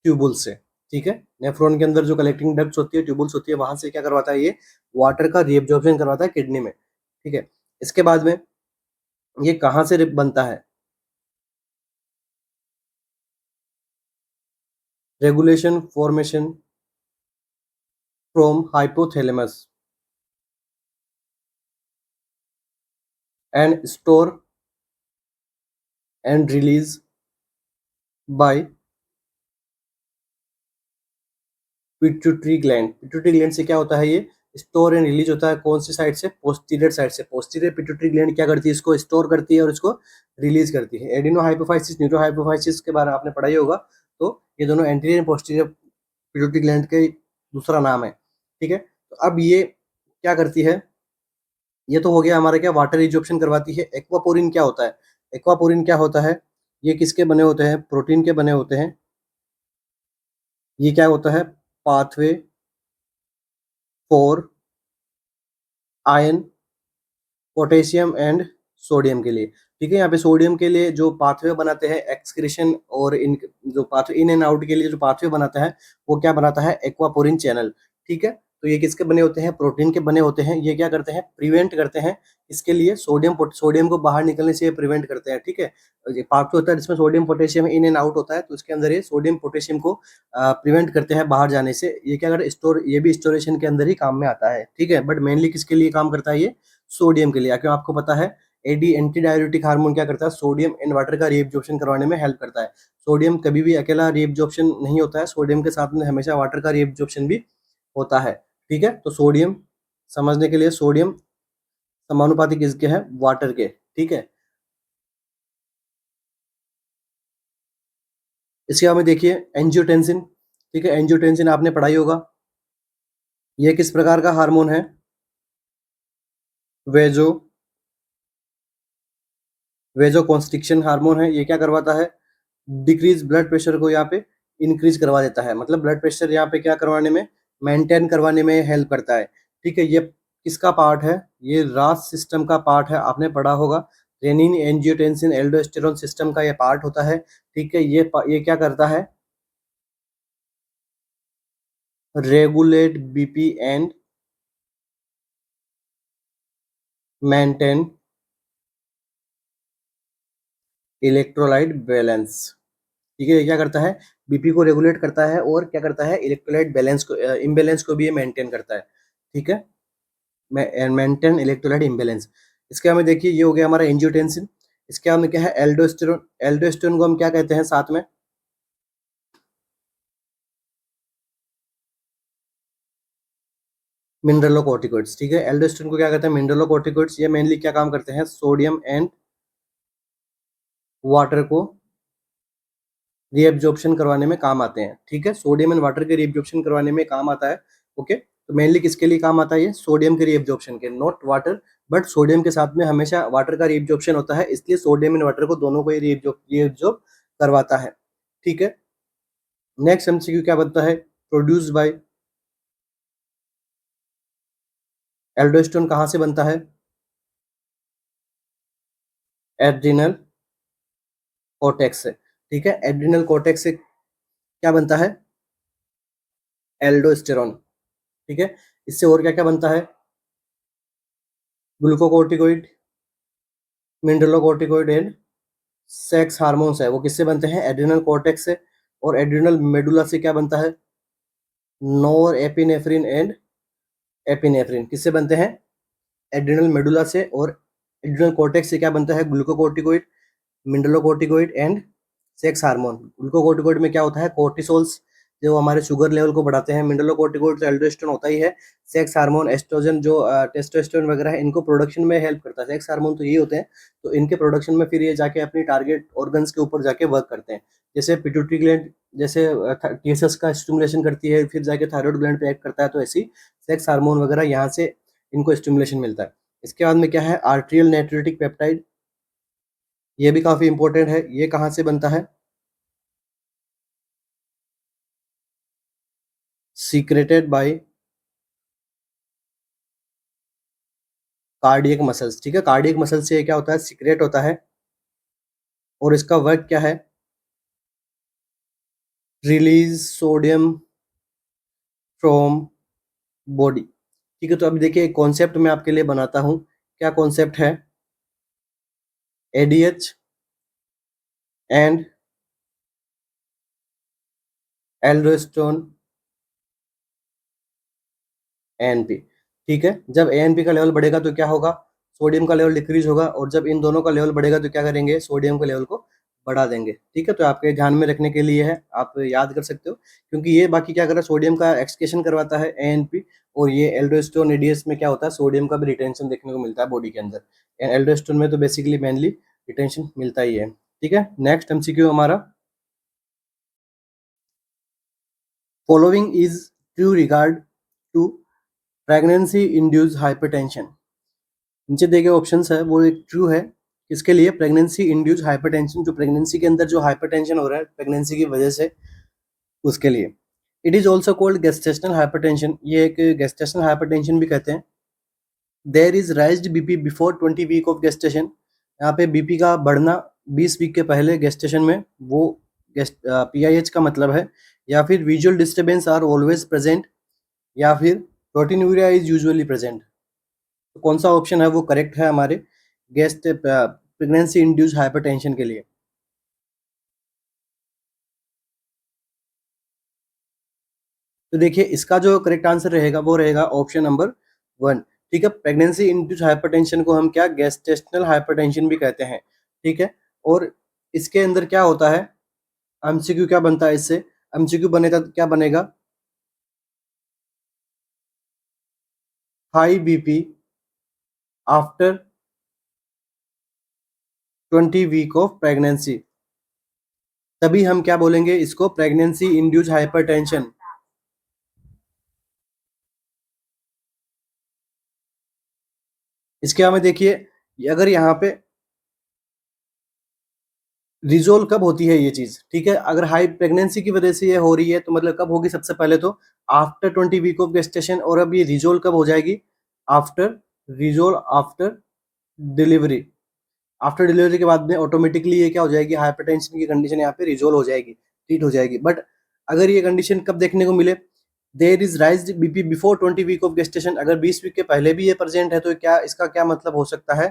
ट्यूबुल से। ठीक है, नेफ्रॉन के अंदर जो कलेक्टिंग डक्ट्स होती है, ट्यूबुल्स होती है, वहां से क्या करवाता है, ये वाटर का रीएब्जॉर्प्शन करवाता है किडनी में। ठीक है, इसके बाद में ये कहाँ से बनता है, regulation formation from hypothalamus and store and release by pituitary gland. Pituitary gland से क्या होता है, ये स्टोर एंड रिलीज होता है, कौन सी साइड से, पोस्टीरियर साइड से। पोस्टीरियर पिट्यूटरी ग्लैंड क्या करती है, इसको स्टोर करती है और इसको रिलीज करती है। एडिनो हाइपोफाइसिस, न्यूरो हाइपोफाइसिस के बारे में आपने पढ़ा ही होगा। तो ये दोनों एंटीरियर पोस्टीरियर पिट्यूटरी ग्लैंड के दूसरा नाम है। ठीक है, तो अब ये क्या करती है, ये तो हो गया हमारा क्या, वाटर रिजॉर्प्शन करवाती है। एक्वापोरिन क्या होता है, एक्वापोरिन क्या होता है, ये किसके बने होते हैं, प्रोटीन के बने होते हैं। ये क्या होता है, pathway for ion, potassium and sodium के लिए। ठीक है, यहाँ पे सोडियम के लिए जो पाथवे बनाते हैं एक्सक्रीशन, और इन जो पाथवे इन एंड आउट के लिए जो पाथवे बनाता है वो क्या बनाता है, एक्वापोरिन चैनल। ठीक है, तो ये किसके बने होते हैं, प्रोटीन के बने होते हैं। ये क्या करते हैं, प्रिवेंट करते हैं, इसके लिए सोडियम को बाहर निकलने से ये प्रिवेंट करते हैं। ठीक है, ये पाथवे होता है जिसमें sodium potassium in and out होता है, तो इसके अंदर ये सोडियम पोटेशियम को प्रिवेंट करते हैं बाहर जाने से। ये क्या कर स्टोर, ये भी स्टोरेशन के अंदर ही काम में आता है। ठीक है, बट मेनली किसके लिए काम करता है, ये सोडियम के लिए। क्यों, आपको पता है एडी एंटी डाययूरेटिक हार्मोन क्या करता है, सोडियम एंड वाटर का रीएब्जॉर्प्शन करवाने में हेल्प करता है। सोडियम कभी भी अकेला रीएब्जॉर्प्शन नहीं होता है, सोडियम के साथ में हमेशा वाटर का रीएब्जॉर्प्शन भी होता है। ठीक है, तो सोडियम समझने के लिए, सोडियम समानुपाती किसके है? वाटर के, ठीक है। इसके बाद में देखिए एंजियोटेंसिन, ठीक है, एंजियोटेंसिन आपने पढ़ाई होगा। ये किस प्रकार का हार्मोन है? वेजो वेजो कॉन्स्ट्रिक्शन हार्मोन है। ये क्या करवाता है? डिक्रीज ब्लड प्रेशर को यहाँ पे इंक्रीज करवा देता है, मतलब ब्लड प्रेशर यहाँ पे क्या करवाने में, मेंटेन करवाने में हेल्प करता है, ठीक है। ये किसका पार्ट है? ये रास सिस्टम का पार्ट है, आपने पढ़ा होगा। रेनिन एंजियोटेंसिन एल्डोस्टेरोन सिस्टम का ये पार्ट होता है, ठीक है। ये क्या करता है? Regulate BP and maintain electrolyte balance, ठीक है। ये क्या करता है? बीपी को रेगुलेट करता है और क्या करता है? इलेक्ट्रोलाइट बैलेंस को, इम्बैलेंस को भी ये मेंटेन करता है, ठीक है। Maintain electrolyte imbalance. इसके बाद में देखिए ये हो गया हमारा एंजियोटेंसिन। इसके बाद में क्या है? एल्डोस्टेरोन। एल्डोस्टेरोन को हम क्या कहते हैं साथ में? मिनरलोकॉर्टिकॉइड्स, ठीक है। एल्डोस्टेरोन को क्या कहते हैं? मिनरलोकॉर्टिकॉइड्स। ये मेनली क्या काम करते हैं? सोडियम एंड वाटर को रीएब्जॉर्प्शन करवाने में काम आते हैं, ठीक है। सोडियम एंड वाटर के रीएब्जॉर्प्शन करवाने में काम आता है, ओके। तो मेनली किसके लिए काम आता है? ये सोडियम के रीएब्जॉर्प्शन के, नॉट वाटर, बट सोडियम के साथ में हमेशा वाटर का रीएब्जॉर्प्शन होता है, इसलिए सोडियम एंड वाटर को दोनों को ही रीएब्जॉर्ब करवाता है, ठीक है। नेक्स्ट एमसीक्यू क्या बनता है? प्रोड्यूस बाय एल्डोस्टेरोन कहाँ से बनता है? एड्रिनल कॉर्टेक्स से, ठीक है। एड्रिनल कॉर्टेक्स से क्या बनता है? एल्डोस्टेरोन, ठीक है। इससे और क्या क्या बनता है? Glucocorticoid, mineralocorticoid and sex hormones है, वो किससे बनते हैं? एड्रिनल कॉर्टेक्स से। और एड्रिनल मेडुला से क्या बनता है? नोर एपिनेफ्रिन एंड एपिनेफ्रिन किससे बनते हैं? एड्रिनल मेडुला से। और एड्रिनल कॉर्टेक्स से क्या बनता है? Glucocorticoid, mineralocorticoid and sex hormone. Glucocorticoid में क्या होता है? कोर्टिसोल्स, जो हमारे शुगर लेवल को बढ़ाते हैं। मिनरलोकॉर्टिकोइड तो एल्डोस्टेरोन होता ही है। सेक्स हार्मोन एस्ट्रोजन, जो टेस्टोस्टेरोन वगैरह है, इनको प्रोडक्शन में हेल्प करता है। सेक्स हार्मोन तो यही होते हैं, तो इनके प्रोडक्शन में फिर ये जाके अपनी टारगेट ऑर्गन्स के ऊपर जाके वर्क करते हैं। जैसे पिट्यूटरी ग्लैंड, जैसे टीएसएस का स्टिमुलेशन करती है, फिर जाके थायराइड ग्लैंड पे एक्ट करता है, तो ऐसी सेक्स हार्मोन वगैरह यहाँ से इनको स्टिमुलेशन मिलता है। इसके बाद में क्या है? आर्ट्रियल नेट्रियोटिक पेप्टाइड, ये भी काफी इंपॉर्टेंट है। ये कहाँ से बनता है? सीक्रेटेड बाय कार्डियक मसल्स, ठीक है। कार्डियक मसल से क्या होता है? सीक्रेट होता है। और इसका वर्क क्या है? रिलीज सोडियम फ्रॉम बॉडी, ठीक है। तो अभी देखिए एक कॉन्सेप्ट मैं आपके लिए बनाता हूँ। क्या कॉन्सेप्ट है? एडीएच एंड एल्डोस्टेरोन एएनपी, ठीक है। जब एएनपी का लेवल बढ़ेगा तो क्या होगा? सोडियम का लेवल डिक्रीज होगा, और जब इन दोनों का लेवल बढ़ेगा तो क्या करेंगे? सोडियम के लेवल को बढ़ा देंगे, ठीक है। तो आपके ध्यान में रखने के लिए है, आप याद कर सकते हो, क्योंकि ये बाकी क्या कर रहा है? सोडियम का एक्सक्रीशन करवाता है एएनपी, और ये एल्डोस्टेरोन एडीएस में क्या होता है? सोडियम का भी रिटेंशन देखने को मिलता है बॉडी के अंदर। एल्डोस्टेरोन में तो बेसिकली मेनली रिटेंशन मिलता ही है, ठीक है। नेक्स्ट एमसीक्यू हमारा, following is true regard to pregnancy induce hypertension. नीचे दिए गए ऑप्शंस है वो एक ट्रू है, किसके लिए? प्रेगनेंसी इंड्यूस हाइपरटेंशन, जो प्रेगनेंसी के अंदर जो हाइपरटेंशन हो रहा है प्रेगनेंसी की वजह से, उसके लिए। It is also called gestational hypertension, ये एक गेस्टेशनल हाइपरटेंशन भी कहते हैं। There is raised BP before 20 week of gestation, यहाँ पे बीपी का बढ़ना 20 वीक के पहले गेस्टेशन में, वो पीआईएच का मतलब है। या फिर visual disturbance are always present, या फिर प्रोटीनूरिया इज यूजुअली प्रेजेंट। तो कौन सा ऑप्शन है वो करेक्ट है हमारे गेस्ट प्रेगनेंसी इंड्यूस हाइपरटेंशन के लिए? तो देखिए इसका जो करेक्ट आंसर रहेगा वो रहेगा ऑप्शन नंबर 1, ठीक है। प्रेगनेंसी इंड्यूस हाइपरटेंशन को हम क्या गेस्टेशनल हाइपरटेंशन भी कहते हैं, ठीक है। और इसके अंदर क्या होता है? एमसीक्यू क्या बनता है इससे? एमसीक्यू बनेगा क्या बनेगा? High BP after 20 week of pregnancy, तभी हम क्या बोलेंगे इसको, प्रेगनेंसी इंड्यूस्ड हाइपरटेंशन। इसके हमें देखिए, अगर यहाँ पे रिजोल्व कब होती है ये चीज, ठीक है, अगर हाई प्रेगनेंसी की वजह से ये हो रही है तो मतलब कब होगी, सबसे पहले तो आफ्टर 20 वीक ऑफ गेस्टेशन। और अब ये रिजोल्व कब हो जाएगी, after resolve after delivery. After delivery के बाद में ऑटोमेटिकली ये क्या हो जाएगी, हाइपरटेंशन की कंडीशन यहाँ पे रिजोल्व हो जाएगी, ट्रीट हो जाएगी। बट अगर ये कंडीशन कब देखने को मिले, there is rise BP before 20 week of gestation, अगर 20 वीक के पहले भी ये प्रेजेंट है तो क्या इसका क्या मतलब हो सकता है,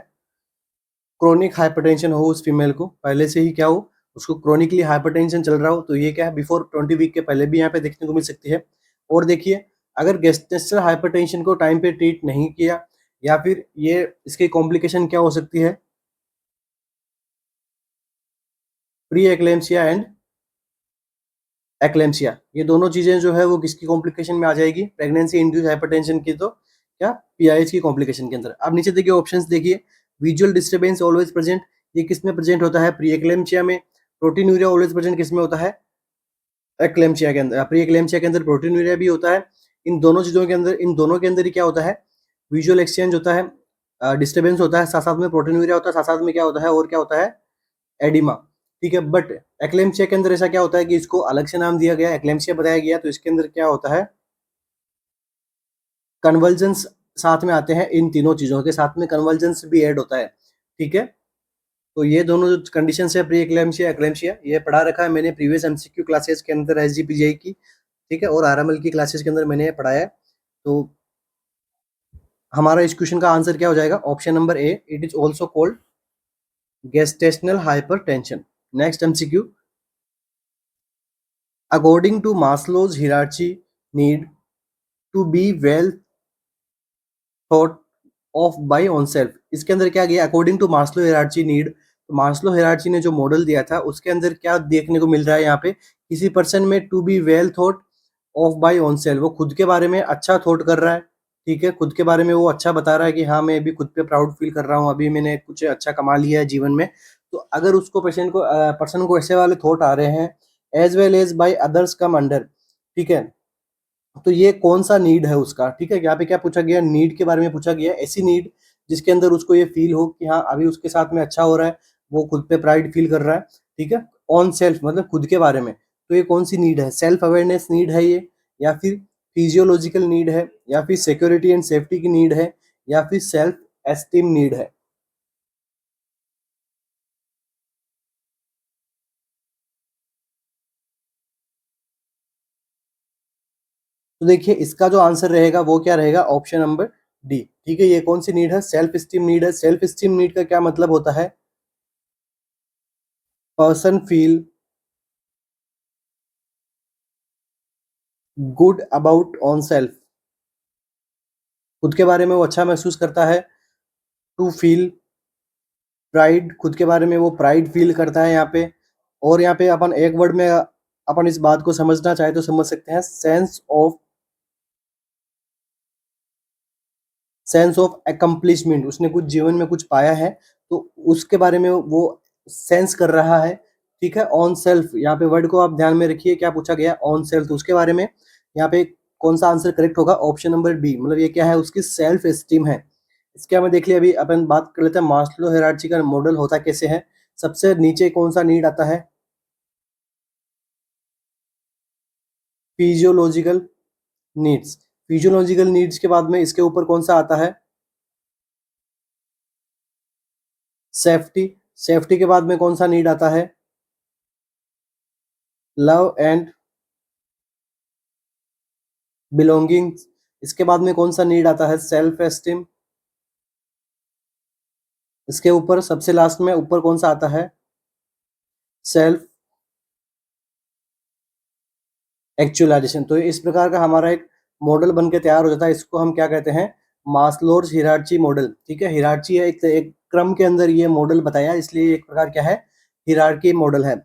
क्रोनिक हाइपरटेंशन हो उस फीमेल को, पहले से ही क्या हो, उसको क्रोनिकली हाइपरटेंशन चल रहा हो, तो ये क्या है बिफोर 20 वीक के पहले भी यहाँ पे देखने को मिल सकती है। और देखिए, अगर गेस्टेशनल हाइपरटेंशन को टाइम पे ट्रीट नहीं किया, या फिर ये इसकी कॉम्प्लिकेशन क्या हो सकती है, प्री एक्लेम्सिया एंड एक्लेम्सिया, ये दोनों चीजें जो है वो किसकी कॉम्प्लिकेशन में आ जाएगी, प्रेगनेंसी इंड्यूस्ड हाइपरटेंशन की, तो क्या पीआईएच की कॉम्प्लिकेशन के अंदर। अब नीचे देखिए ऑप्शंस देखिए, विजुअल डिस्टर्बेंस ऑलवेज प्रेजेंट, ये किस में प्रेजेंट होता है, प्री एक्लेम्सिया में। प्रोटीनूरिया ऑलवेज प्रेजेंट किस में होता है, एक्लेम्सिया के अंदर। प्री एक्लेम्सिया के अंदर प्रोटीनूरिया भी होता है। इन दोनों चीजों के अंदर, इन दोनों के अंदर ही क्या होता है, विजुअल एक्सचेंज होता है, डिस्टर्बेंस होता है, साथ साथ में प्रोटीनूरिया होता है, साथ साथ में क्या होता है, और क्या होता है, एडिमा। ठीक है, बट एक्लेम्सिया के अंदर ऐसा क्या होता है कि इसको अलग से नाम दिया गया, एक्लेम्सिया बताया गया, तो इसके अंदर क्या होता है, कन्वर्जेंस साथ में आते हैं, इन तीनों चीजों के साथ में कन्वर्जेंस भी ऐड होता है। ठीक है, तो ये दोनों जो कंडीशन है, प्री एक्लेम्सिया एक्लेम्सिया, ये पढ़ा रखा है मैंने प्रीवियस एमसीक्यू क्लासेस के अंदर एसजीपीजीआई की। ठीक है, और आरएमएल की क्लासेस के अंदर मैंने पढ़ाया है। तो हमारा इस क्वेश्चन का आंसर क्या हो जाएगा, option number A, it is also called gestational hypertension. Next MCQ, according to Maslow's hierarchy need to be well thought of by on self, इसके अंदर क्या गया, according to Maslow hierarchy need, तो Maslow hierarchy ने जो model दिया था उसके अंदर क्या देखने को मिल रहा है यहाँ पे, किसी पर्सन में to be well thought of by on self, वो खुद के बारे में अच्छा थॉट कर रहा है। ठीक है, खुद के बारे में वो अच्छा बता रहा है कि हाँ मैं अभी खुद पे प्राउड फील कर रहा हूँ, अभी मैंने कुछ अच्छा कमा लिया है जीवन में। तो अगर उसको पर्सन को ऐसे वाले थॉट आ रहे हैं, as well as by others come under, ठीक है, तो ये कौन सा नीड है उसका। ठीक है, यहाँ पे क्या पूछा गया, नीड के बारे में पूछा गया, ऐसी नीड जिसके अंदर उसको ये फील हो कि हाँ अभी उसके साथ में अच्छा हो रहा है, वो खुद पे प्राइड फील कर रहा है। ठीक है, ऑन सेल्फ मतलब खुद के बारे में, तो ये कौन सी नीड है, सेल्फ अवेयरनेस नीड है ये, या फिर फिजियोलॉजिकल नीड है, या फिर सिक्योरिटी एंड सेफ्टी की नीड है, या फिर सेल्फ एस्टीम नीड है। तो देखिए इसका जो आंसर रहेगा वो क्या रहेगा, ऑप्शन नंबर डी। ठीक है, ये कौन सी नीड है, सेल्फ स्टीम नीड है। सेल्फ स्टीम नीड का क्या मतलब होता है, person feel good about on self, खुद के बारे में वो अच्छा महसूस करता है। टू फील प्राइड, खुद के बारे में वो प्राइड फील करता है यहाँ पे। और यहाँ पे अपन एक वर्ड में अपन इस बात को समझना चाहे तो समझ सकते हैं, सेंस ऑफ अकम्प्लिशमेंट, उसने कुछ जीवन में कुछ पाया है तो उसके बारे में वो सेंस कर रहा है। ठीक है, ऑन सेल्फ, यहाँ पे वर्ड को आप ध्यान में रखिए, क्या पूछा गया, ऑन सेल्फ, तो उसके बारे में यहाँ पे कौन सा आंसर करेक्ट होगा, ऑप्शन नंबर बी, मतलब ये क्या है, उसकी सेल्फ एस्टीम है। इसके हमें देख लिया, अभी अपन बात कर लेते हैं मास्लो हायरार्की का मॉडल होता कैसे है। सबसे नीचे कौन सा नीड आता है, फिजियोलॉजिकल नीड्स। फिजियोलॉजिकल नीड्स के बाद में इसके ऊपर कौन सा आता है, सेफ्टी। सेफ्टी के बाद में कौन सा नीड आता है, लव एंड बिलोंगिंग। इसके बाद में कौन सा नीड आता है, सेल्फ एस्टीम। इसके ऊपर सबसे लास्ट में ऊपर कौन सा आता है, सेल्फ एक्चुअलाइजेशन। तो इस प्रकार का हमारा एक मॉडल बन के तैयार हो जाता है, इसको हम क्या कहते हैं, मास्लोज हिरार्ची मॉडल। ठीक है, हिरार्ची है एक क्रम के अंदर ये मॉडल बताया, इसलिए एक प्रकार क्या है, हिरार्की मॉडल है।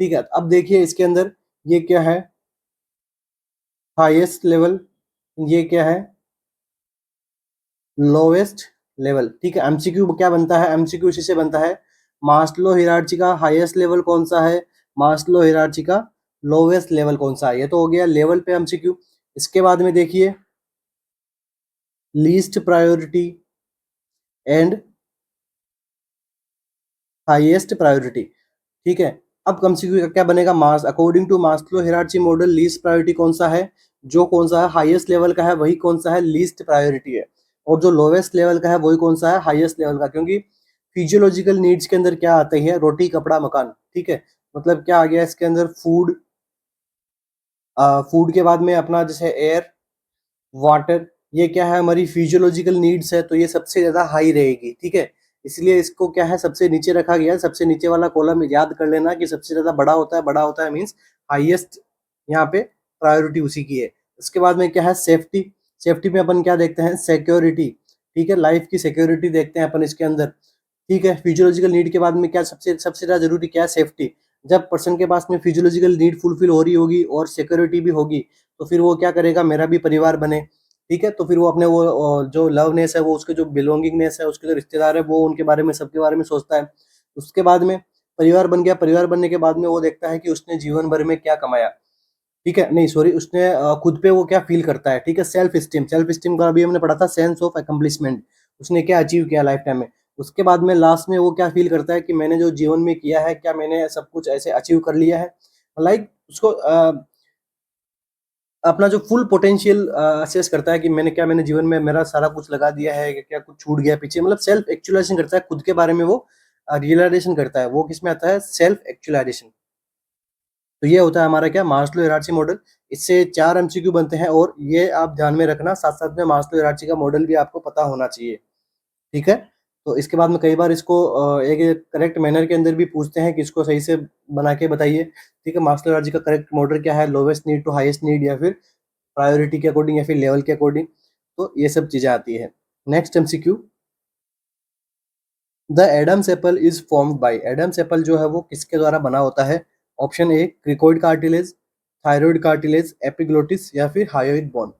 ठीक है, अब देखिए इसके अंदर ये क्या है, हाईएस्ट लेवल, ये क्या है, लोवेस्ट लेवल, ठीक है। एमसीक्यू क्या बनता है, एमसीक्यू इसी से बनता है, मास्लो हिरार्ची का हाईएस्ट लेवल कौन सा है, मास्लो हिरार्ची का लोवेस्ट लेवल कौन सा है। ये तो हो गया लेवल पे एमसीक्यू। इसके बाद में देखिए least priority and highest priority, ठीक है। अब एमसीक्यू का क्या बनेगा, mass according to Maslow hierarchy model least priority कौन सा है, जो कौन सा है हाईएस्ट लेवल का है वही कौन सा है लीस्ट प्रायोरिटी है, और जो लोवेस्ट लेवल का है वही कौन सा है हाईएस्ट लेवल का। क्योंकि फिजियोलॉजिकल नीड्स के अंदर क्या आते हैं, रोटी कपड़ा मकान, ठीक है। मतलब क्या आ गया इसके अंदर, फूड, फूड के बाद में अपना जैसे एयर, वाटर, ये क्या है हमारी फिजियोलॉजिकल नीड्स है, तो ये सबसे ज्यादा हाई रहेगी, ठीक है। इसलिए इसको क्या है सबसे नीचे रखा गया है। सबसे नीचे वाला कॉलम याद कर लेना कि सबसे ज्यादा बड़ा होता है, बड़ा होता है मीन्स हाईएस्ट यहाँ पे प्रायोरिटी उसी की है। इसके बाद में क्या है सेफ्टी, सेफ्टी में अपन क्या देखते हैं सिक्योरिटी, ठीक है। लाइफ की सिक्योरिटी देखते हैं अपन इसके अंदर, ठीक है। फिजियोलॉजिकल नीड के बाद में क्या सबसे सबसे ज्यादा जरूरी क्या है सेफ्टी। जब पर्सन के पास में फिजियोलॉजिकल नीड फुलफिल हो रही होगी और सिक्योरिटी भी होगी, तो फिर वो क्या करेगा, मेरा भी परिवार बने, ठीक है। तो फिर वो अपने वो जो लवनेस है, वो उसके जो बिलोंगिंगनेस है, उसके जो रिश्तेदार है, वो उनके बारे में सबके बारे में सोचता है। उसके बाद में परिवार बन गया, परिवार बनने के बाद में वो देखता है कि उसने जीवन भर में क्या कमाया, ठीक है। नहीं सॉरी, उसने खुद पे वो क्या फील करता है, ठीक है। सेल्फ स्टीम, सेल्फ स्टीम का अभी हमने पढ़ा था सेंस ऑफ अकम्प्लिशमेंट, उसने क्या अचीव किया लाइफ टाइम में। उसके बाद में लास्ट में वो क्या फील करता है कि मैंने जो जीवन में किया है, क्या मैंने सब कुछ ऐसे अचीव कर लिया है, लाइक उसको अपना जो फुल पोटेंशियल असेस करता है कि मैंने जीवन में मेरा सारा कुछ लगा दिया है, क्या कुछ छूट गया पीछे, मतलब सेल्फ एक्चुअलाइजेशन करता है खुद के बारे में, वो रियलाइजेशन करता है। वो किस में आता है, सेल्फ एक्चुअलाइजेशन। तो ये होता है हमारा क्या, मास्लो हिरार्ची मॉडल। इससे 4 एमसीक्यू बनते हैं, और ये आप ध्यान में रखना, साथ साथ में मास्लो हिरार्ची का मॉडल भी आपको पता होना चाहिए, ठीक है। तो इसके बाद में कई बार इसको एक करेक्ट मैनर के अंदर भी पूछते हैं कि इसको सही से बना के बताइए, ठीक है। मास्लो हिरार्ची का करेक्ट मॉडल क्या है, lowest need to highest need, या फिर प्रायोरिटी के अकॉर्डिंग, या फिर लेवल के अकॉर्डिंग। तो ये सब चीजें आती है। Next MCQ, the Adam's apple is formed by, Adam's apple जो है वो किसके द्वारा बना होता है। Option A cricoid cartilage, thyroid cartilage, epiglottis, या फिर हायोइड बोन।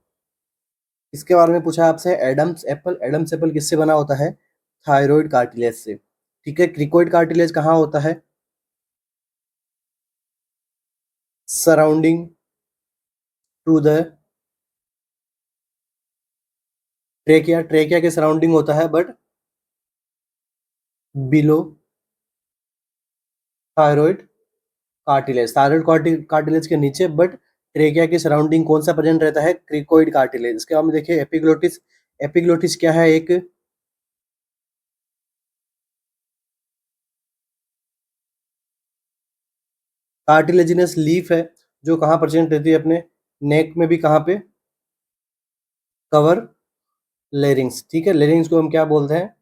इसके बारे में पूछा आपसे, एडम्स एप्पल, एडम्स एप्पल किससे बना होता है, थायराइड कार्टिलेज से, ठीक है। क्रिकोइड कार्टिलेज कहाँ होता है, surrounding to the trachea, trachea के सराउंडिंग होता है, but below thyroid cartilage, thyroid cartilage के नीचे, बट ट्रेकिया के सराउंडिंग कौन सा प्रेजेंट रहता है, क्रिकोइड कार्टिलेज। इसके बाद में देखिए एपिग्लोटिस, एपिग्लोटिस क्या है, एक कार्टिलेजिनस लीफ है, जो कहाँ प्रेजेंट रहती है, अपने नेक में भी, कहाँ पे, कवर लेरिंग्स, ठीक है। लेरिंग्स को हम क्या बोलते हैं,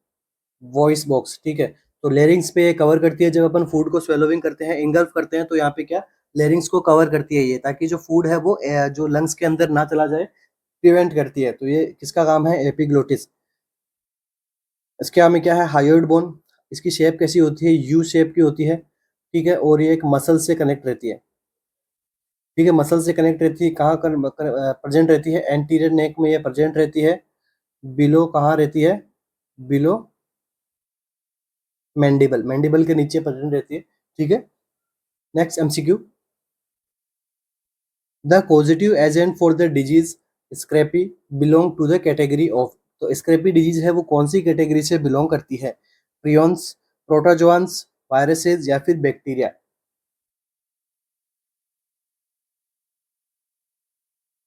वॉइस बॉक्स, ठीक है। तो लेरिंग्स पे कवर करती है, जब अपन फूड को स्वेलोविंग करते हैं, इंगल्फ करते हैं, तो यहाँ पे क्या लेरिंग्स को कवर करती है ये, ताकि जो फूड है वो जो लंग्स के अंदर ना चला जाए, प्रिवेंट करती है। तो ये किसका काम है, एपिग्लोटिस। इसके आगे में क्या है, हायोइड बोन, इसकी शेप कैसी होती है, यू शेप की होती है, ठीक है। और ये एक मसल से कनेक्ट रहती है, ठीक है। मसल से कनेक्ट रहती है, कहाँ प्रेजेंट रहती है, एंटीरियर नेक में ये प्रेजेंट रहती है, बिलो कहाँ रहती है, बिलो मैंडिबल, मैंडिबल के नीचे प्रेजेंट रहती है, ठीक है। Next MCQ, the positive agent for the disease scrapie belong to the category of, तो स्क्रैपी डिजीज है वो कौन सी कैटेगरी से बिलोंग करती है, प्रियॉन्स, प्रोटोजोआंस, वायरसेस, या फिर बैक्टीरिया।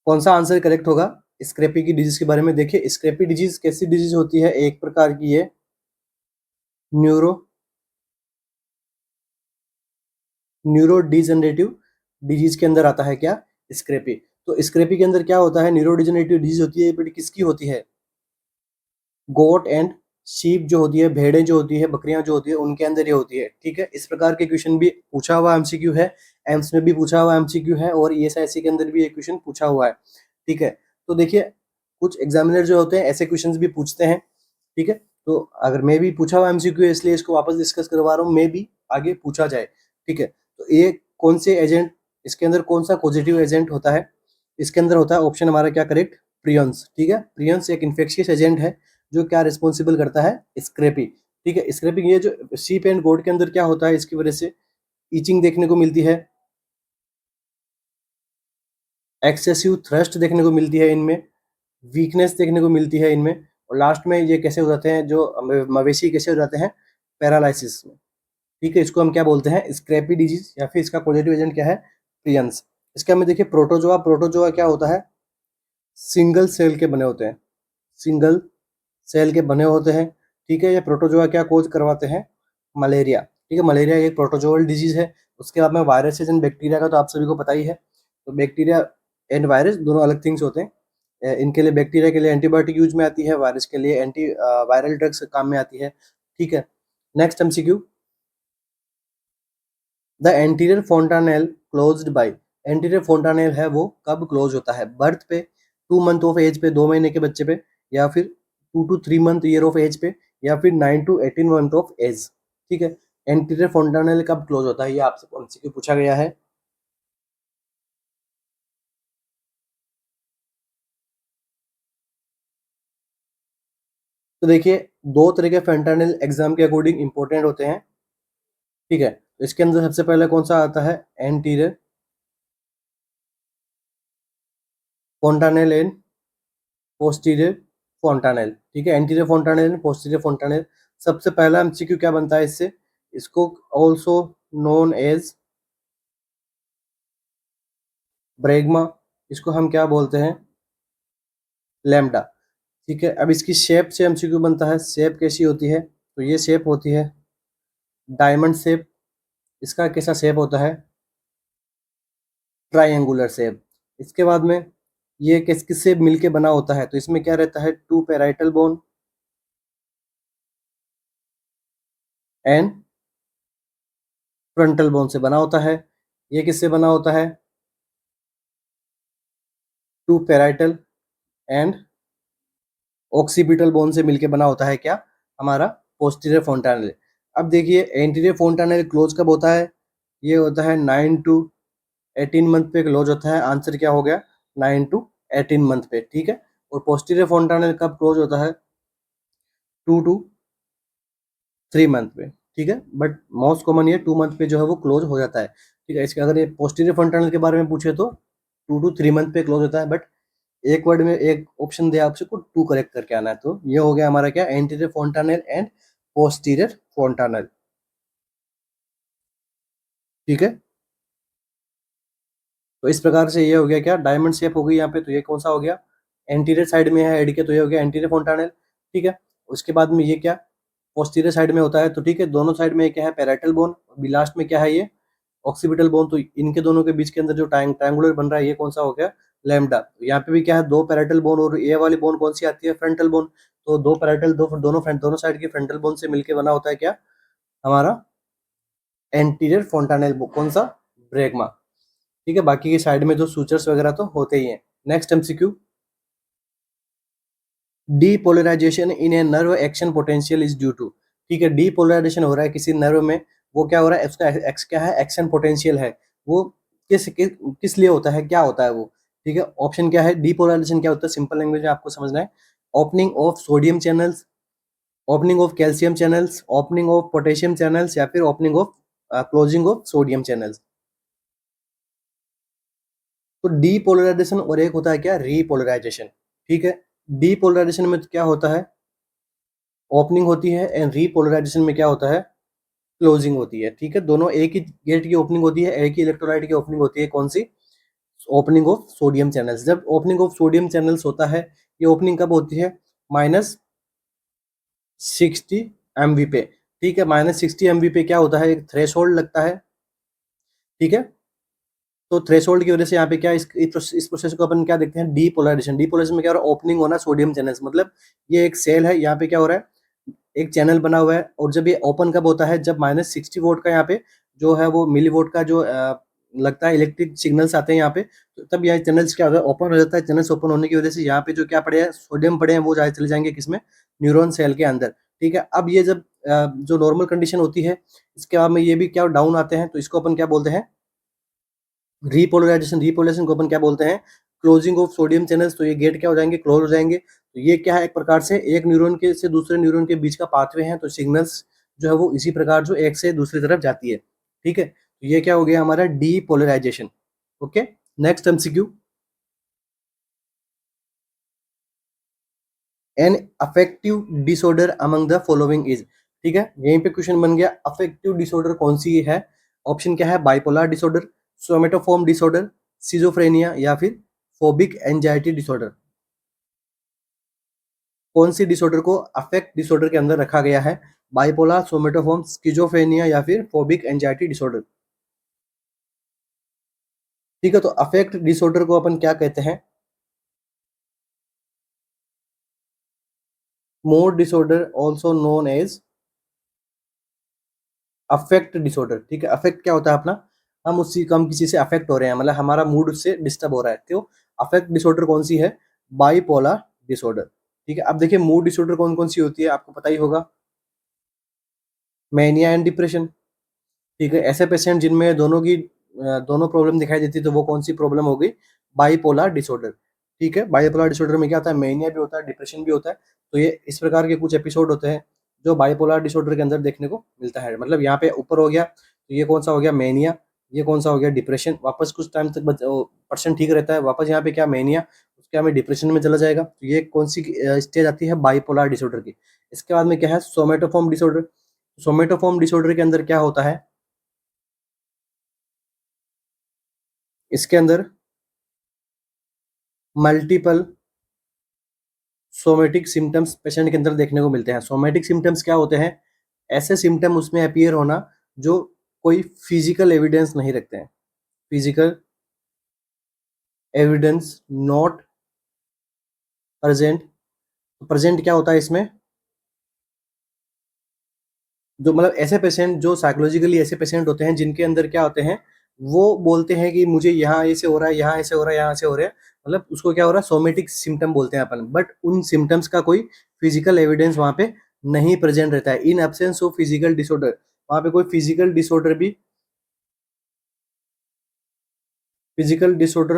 कौन सा आंसर करेक्ट होगा स्क्रैपी की डिजीज के बारे में। देखिए स्क्रैपी डिजीज कैसी डिजीज होती है, एक प्रकार की ये न्यूरो न्यूरो डिजेनरेटिव डिजीज के अंदर आता है क्या, स्क्रैपी। तो स्क्रैपी के अंदर क्या होता है, न्यूरो डिजेनरेटिव डिजीज होती है, बट किसकी होती है, गोट एंड शीप जो होती है, भेड़ें जो होती है, बकरियां जो होती है, उनके अंदर ये होती है, ठीक है। इस प्रकार के क्वेश्चन भी पूछा हुआ एमसीक्यू है, एम्स में भी पूछा हुआ एमसीक्यू है, और ईएसआईसी के अंदर भी ये क्वेश्चन पूछा हुआ है, ठीक है। तो देखिए कुछ एग्जामिनर जो होते हैं ऐसे क्वेश्चंस भी पूछते हैं, ठीक है। तो अगर मैं भी पूछा हुआ एमसीक्यू है, इसलिए इसको वापस डिस्कस करवा रहा हूँ, मैं भी आगे पूछा जाए, ठीक है। तो ये कौन से एजेंट, इसके अंदर कौन सा पॉजिटिव एजेंट होता है, इसके अंदर होता है ऑप्शन हमारा क्या करेक्ट, प्रियंस, ठीक है। प्रियंस एक इन्फेक्शियस एजेंट है, जो क्या रिस्पॉन्सिबल करता है, स्क्रैपी। ठीक है, स्क्रैपिंग ये जो शीप एंड गोट के अंदर क्या होता है, इसकी वजह से ईचिंग देखने को मिलती है, एक्सेसिव थ्रस्ट देखने को मिलती है इनमें, वीकनेस देखने को मिलती है इनमें, और लास्ट में ये कैसे हो जाते हैं, जो मवेशी कैसे हो जाते हैं, पैरालिसिस में। ठीक है, इसको हम क्या बोलते हैं, स्क्रैपी डिजीज, या फिर इसका पॉजिटिव एजेंट क्या है, प्रियंस। इसके हमें देखिए प्रोटोजोआ। प्रोटोजोआ क्या होता है, सिंगल सेल के बने होते हैं, सिंगल सेल के बने होते हैं। ठीक है, ये प्रोटोजोआ क्या कोज करवाते हैं, मलेरिया। ठीक है, मलेरिया एक प्रोटोजोअल डिजीज है। उसके बाद में वायरसेस एंड बैक्टीरिया का तो आप सभी को पता ही है। तो बैक्टीरिया एंड वायरस दोनों अलग थिंग्स होते हैं। इनके लिए, बैक्टीरिया के लिए एंटीबायोटिक यूज में आती है, वायरस के लिए एंटी वायरल ड्रग्स काम में आती है। ठीक है, next MCQ, the anterior fontanelle closed by. Anterior fontanelle है वो कब क्लोज होता है, बर्थ पे, 2 मंथ ऑफ एज पे, 2 महीने के बच्चे पे, या फिर 2 to 3 month year of age पे, या फिर 9 to 18 मंथ ऑफ एज। ठीक है, एंटीरियर फोंटानेल कब क्लोज होता है, ये आपसे एमसीक्यू पूछा गया है। तो देखिए, दो तरह के फेंटानेल एग्जाम के अकॉर्डिंग इंपॉर्टेंट होते हैं। ठीक है, तो इसके अंदर सबसे पहले कौन सा आता है, एंटीरियर फोंटानेल एंड पोस्टीरियर फोंटानेल। ठीक है, एंटीरियर फोंटानेल एंड पोस्टीरियर फोंटानेल। सबसे पहला एमसीक्यू क्या बनता है इससे, इसको ऑल्सो नोन एज ब्रेगमा, इसको हम क्या बोलते हैं, लैम्डा। ठीक है, अब इसकी शेप से एमसीक्यू बनता है, शेप कैसी होती है, तो ये शेप होती है डायमंड शेप। इसका कैसा शेप होता है, ट्राइंगुलर शेप। इसके बाद में ये किस किस से मिलके बना होता है, तो इसमें क्या रहता है, 2 parietal bone and frontal bone से बना होता है। ये किससे बना होता है, 2 पैराइटल एंड ऑक्सीपिटल बोन से मिलके बना होता है क्या, हमारा पोस्टीरियर फोंटानेल। अब देखिए, एंटीरियर फोंटानेल क्लोज कब होता है, ये होता है 9 to 18 मंथ पे क्लोज होता है। आंसर क्या हो गया, 9 to 18 मंथ पे। ठीक है, और पोस्टीरियर फोंटानेल कब क्लोज होता है, 2 to 3 मंथ पे। ठीक है, बट मोस्ट कॉमन ये 2 मंथ पे जो है वो क्लोज हो जाता है। ठीक है, इसके अगर ये पोस्टीरियर फोंटानेल के बारे में पूछे तो 2 to 3 मंथ पे क्लोज होता है, बट एक वर्ड में एक ऑप्शन दिया आपसे को 2 करेक्ट करके आना है। तो ये हो गया हमारा क्या, एंटीरियर फोंटानेल एंड पोस्टीरियर फोंटानेल। ठीक है, तो इस प्रकार से ये हो गया क्या, डायमंड शेप हो गई यहाँ पे, तो ये कौन सा हो गया, एंटीरियर साइड में है हेड के, तो ये हो गया एंटीरियर फोंटानेल। ठीक है, उसके बाद में ये क्या, पोस्टीरियर साइड में होता है। तो ठीक है, दोनों साइड में क्या है, पैराइटल बोन, लास्ट में क्या है, ये ऑक्सीपिटल बोन। तो इनके दोनों के बीच के अंदर जो ट्रायंगुलर बन रहा है, ये कौन सा हो गया, लैम्डा। तो यहाँ पे भी क्या है, 2 पैराइटल बोन, और ये वाली बोन कौन सी आती है, फ्रंटल बोन। तो 2 पैराइटल, दोनों साइड की फ्रंटल बोन से मिलके बना होता है क्या, हमारा एंटीरियर फोंटानेल, कौन सा, ब्रेगमा। ठीक है, बाकी की साइड में जो सूचर्स वगैरह तो होते ही हैं। Next MCQ, depolarisation in a nerve action potential is due to. ठीक है, डीपोलराइजेशन हो रहा है किसी नर्व में, वो क्या हो रहा है, उसका एक्स क्या है, एक्शन पोटेंशियल है। वो किस लिए होता है, क्या होता है वो। ठीक है, ऑप्शन क्या है, डीपोलराइजेशन क्या होता है, सिंपल लैंग्वेज में आपको समझना है, opening of sodium channels, opening of calcium channels, opening of potassium channels, या फिर opening of closing of sodium channels. तो डीपोलराइजेशन और एक होता है क्या, रीपोलराइजेशन। ठीक है, डीपोलराइजेशन में तो क्या होता है, ओपनिंग होती है, एंड रीपोलराइजेशन में क्या होता है, क्लोजिंग होती है। ठीक है, दोनों एक ही गेट की ओपनिंग होती है, एक ही इलेक्ट्रोलाइट की ओपनिंग होती है, कौन सी, ओपनिंग ऑफ सोडियम चैनल्स। जब ओपनिंग ऑफ सोडियम चैनल्स होता है, ये ओपनिंग कब होती है, -60 MV पे। ठीक है, -60 MV पे क्या होता है, एक थ्रेश लगता है। ठीक है, तो थ्रेशोल्ड की वजह से यहाँ पे क्या, इस प्रोसेस को अपन क्या देखते हैं, डीपोलराइजेशन। डीपोलराइजेशन में क्या हो रहा है, ओपनिंग होना सोडियम चैनल्स, मतलब ये एक सेल है, यहाँ पे क्या हो रहा है, एक चैनल बना हुआ है, और जब ये ओपन कब होता है, जब -60 वोल्ट का यहाँ पे जो है वो मिलीवोल्ट का जो लगता है इलेक्ट्रिक सिग्नल्स आते हैं यहाँ पे, तो तब यहाँ चैनल्स क्या होता है, ओपन हो जाता है। चैनल्स ओपन होने की वजह से यहाँ पे जो क्या पड़े हैं, सोडियम पड़े हैं, वो जाए चले जाएंगे किसमें, न्यूरॉन सेल के अंदर। ठीक है, अब ये जब जो नॉर्मल कंडीशन होती है, इसके बाद में ये भी क्या डाउन आते हैं, तो इसको अपन क्या बोलते हैं, रीपोलराइजेशन। रीपोलराइजेशन को अपन क्या बोलते हैं, क्लोजिंग ऑफ सोडियम चैनल्स। तो ये गेट क्या हो जाएंगे, क्लोज हो जाएंगे। तो ये क्या है, एक प्रकार से एक न्यूरॉन के से दूसरे न्यूरॉन के बीच का पाथवे है, तो सिग्नल्स जो है वो इसी प्रकार जो एक से दूसरी तरफ जाती है, ठीक है। तो ये क्या हो गया हमारा depolarisation. Okay, next MCQ, an affective disorder among the following is, ठीक है। यहीं पे क्वेश्चन बन गया, अफेक्टिव डिसऑर्डर कौन सी है। ऑप्शन क्या है, bipolar disorder, somatoform disorder, schizophrenia या फिर फोबिक एंजाइटी डिसऑर्डर। कौन सी डिसऑर्डर को अफेक्ट डिसऑर्डर के अंदर रखा गया है, बाइपोलर, सोमेटोफॉर्म, स्किजोफ्रेनिया या फिर फोबिक एंजाइटी डिसऑर्डर। ठीक है, तो अफेक्ट डिसऑर्डर को अपन क्या कहते हैं, mood disorder also known as affect disorder. ठीक है, अफेक्ट क्या होता है अपना, हम किसी से अफेक्ट हो रहे हैं, मतलब हमारा मूड उससे डिस्टर्ब हो रहा है, तो अफेक्ट डिसऑर्डर कौन सी है, बाइपोलर डिसऑर्डर। ठीक है, अब देखिए मूड डिसऑर्डर कौन कौन सी होती है, आपको पता ही होगा, मैनिया एंड डिप्रेशन। ठीक है, ऐसे पेशेंट जिनमें दोनों प्रॉब्लम दिखाई देती है, तो वो कौन सी प्रॉब्लम हो गई, बाइपोलर डिसऑर्डर। ठीक है, बाइपोलर डिसऑर्डर में क्या होता है, मैनिया भी होता है, डिप्रेशन भी होता है। तो ये इस प्रकार के कुछ एपिसोड होते हैं जो बाइपोलर डिसऑर्डर के अंदर देखने को मिलता है। मतलब यहाँ पे ऊपर हो गया, तो ये कौन सा हो गया, मैनिया, ये कौन सा हो गया, डिप्रेशन। वापस कुछ टाइम तक पर्सन ठीक रहता है, वापस यहाँ पे क्या, मैनिया, उसके हमें डिप्रेशन में चला जाएगा। तो ये कौन सी स्टेज आती है, बाइपोलर डिसऑर्डर की। इसके बाद में क्या है, सोमेटोफॉर्म डिसऑर्डर। सोमेटोफॉर्म डिसऑर्डर के अंदर क्या होता है, इसके अंदर मल्टीपल सोमेटिक सिम्टम्स पेशेंट के अंदर देखने को मिलते हैं। सोमेटिक सिम्टम्स क्या होते हैं, ऐसे सिम्टम उसमें अपीयर होना जो कोई फिजिकल एविडेंस नहीं रखते हैं, physical evidence not present. Present क्या होता है इसमें, जो मतलब ऐसे पेशेंट जो साइकोलॉजिकली ऐसे पेशेंट होते हैं जिनके अंदर क्या होते हैं, वो बोलते हैं कि मुझे यहाँ ऐसे हो रहा है, यहाँ ऐसे हो रहा है, यहाँ ऐसे हो रहा है, मतलब उसको क्या हो रहा है, सोमेटिक सिम्टम बोलते हैं अपन। बट उन सिम्टम्स का कोई फिजिकल एविडेंस वहाँ पे नहीं प्रेजेंट रहता है, in absence of physical disorder. वहाँ पे कोई फिजिकल डिसऑर्डर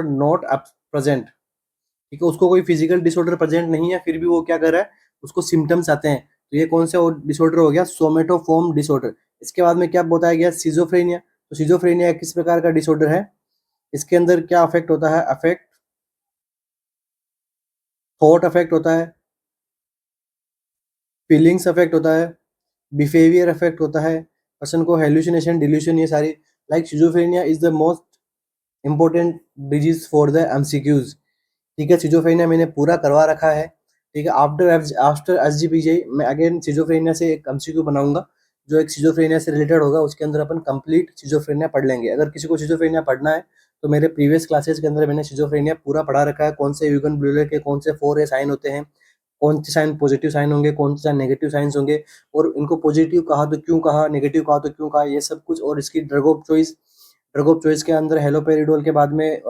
नॉट प्रेजेंट। ठीक है, उसको कोई फिजिकल डिसऑर्डर प्रेजेंट नहीं है, फिर भी वो क्या कर रहा है, उसको सिम्टम्स आते हैं। तो ये कौन सा डिसऑर्डर हो गया, सोमेटोफॉर्म डिसऑर्डर। इसके बाद में क्या बताया गया, सिजोफ्रेनिया। तो सिजोफ्रेनिया किस प्रकार का डिसऑर्डर है, इसके अंदर क्या अफेक्ट होता है, अफेक्ट थॉट अफेक्ट होता है, फीलिंग्स अफेक्ट होता है, बिहेवियर अफेक्ट होता है, पर्सन को हेलुसिनेशन, डिल्यूशन, ये सारी। Like schizophrenia is the most important disease for the MCQs. ठीक है, सिजोफ्रेनिया मैंने पूरा करवा रखा है। ठीक है, आफ्टर आफ्टर एसजीपीजी मैं अगेन सिजोफ्रेनिया से एक एमसीक्यू बनाऊंगा, जो एक सिजोफ्रेनिया से रिलेटेड होगा, उसके अंदर अपन कंप्लीट सिजोफ्रेनिया पढ़ लेंगे। अगर किसी को सिजोफ्रेनिया पढ़ना है तो मेरे प्रीवियस क्लासेस के अंदर मैंने सिजोफ्रेनिया पूरा पढ़ा रखा है, कौन से यूगन ब्लूलर के कौन से 4 साइन होते हैं, कौन से साइन पॉजिटिव साइन होंगे, कौन से साइन नेगेटिव साइंस होंगे, और इनको पॉजिटिव कहा तो क्यों कहा, नेगेटिव कहा तो क्यों कहा, ये सब कुछ। और इसकी ड्रग ऑफ चॉइस के अंदर हेलोपेरिडोल के बाद में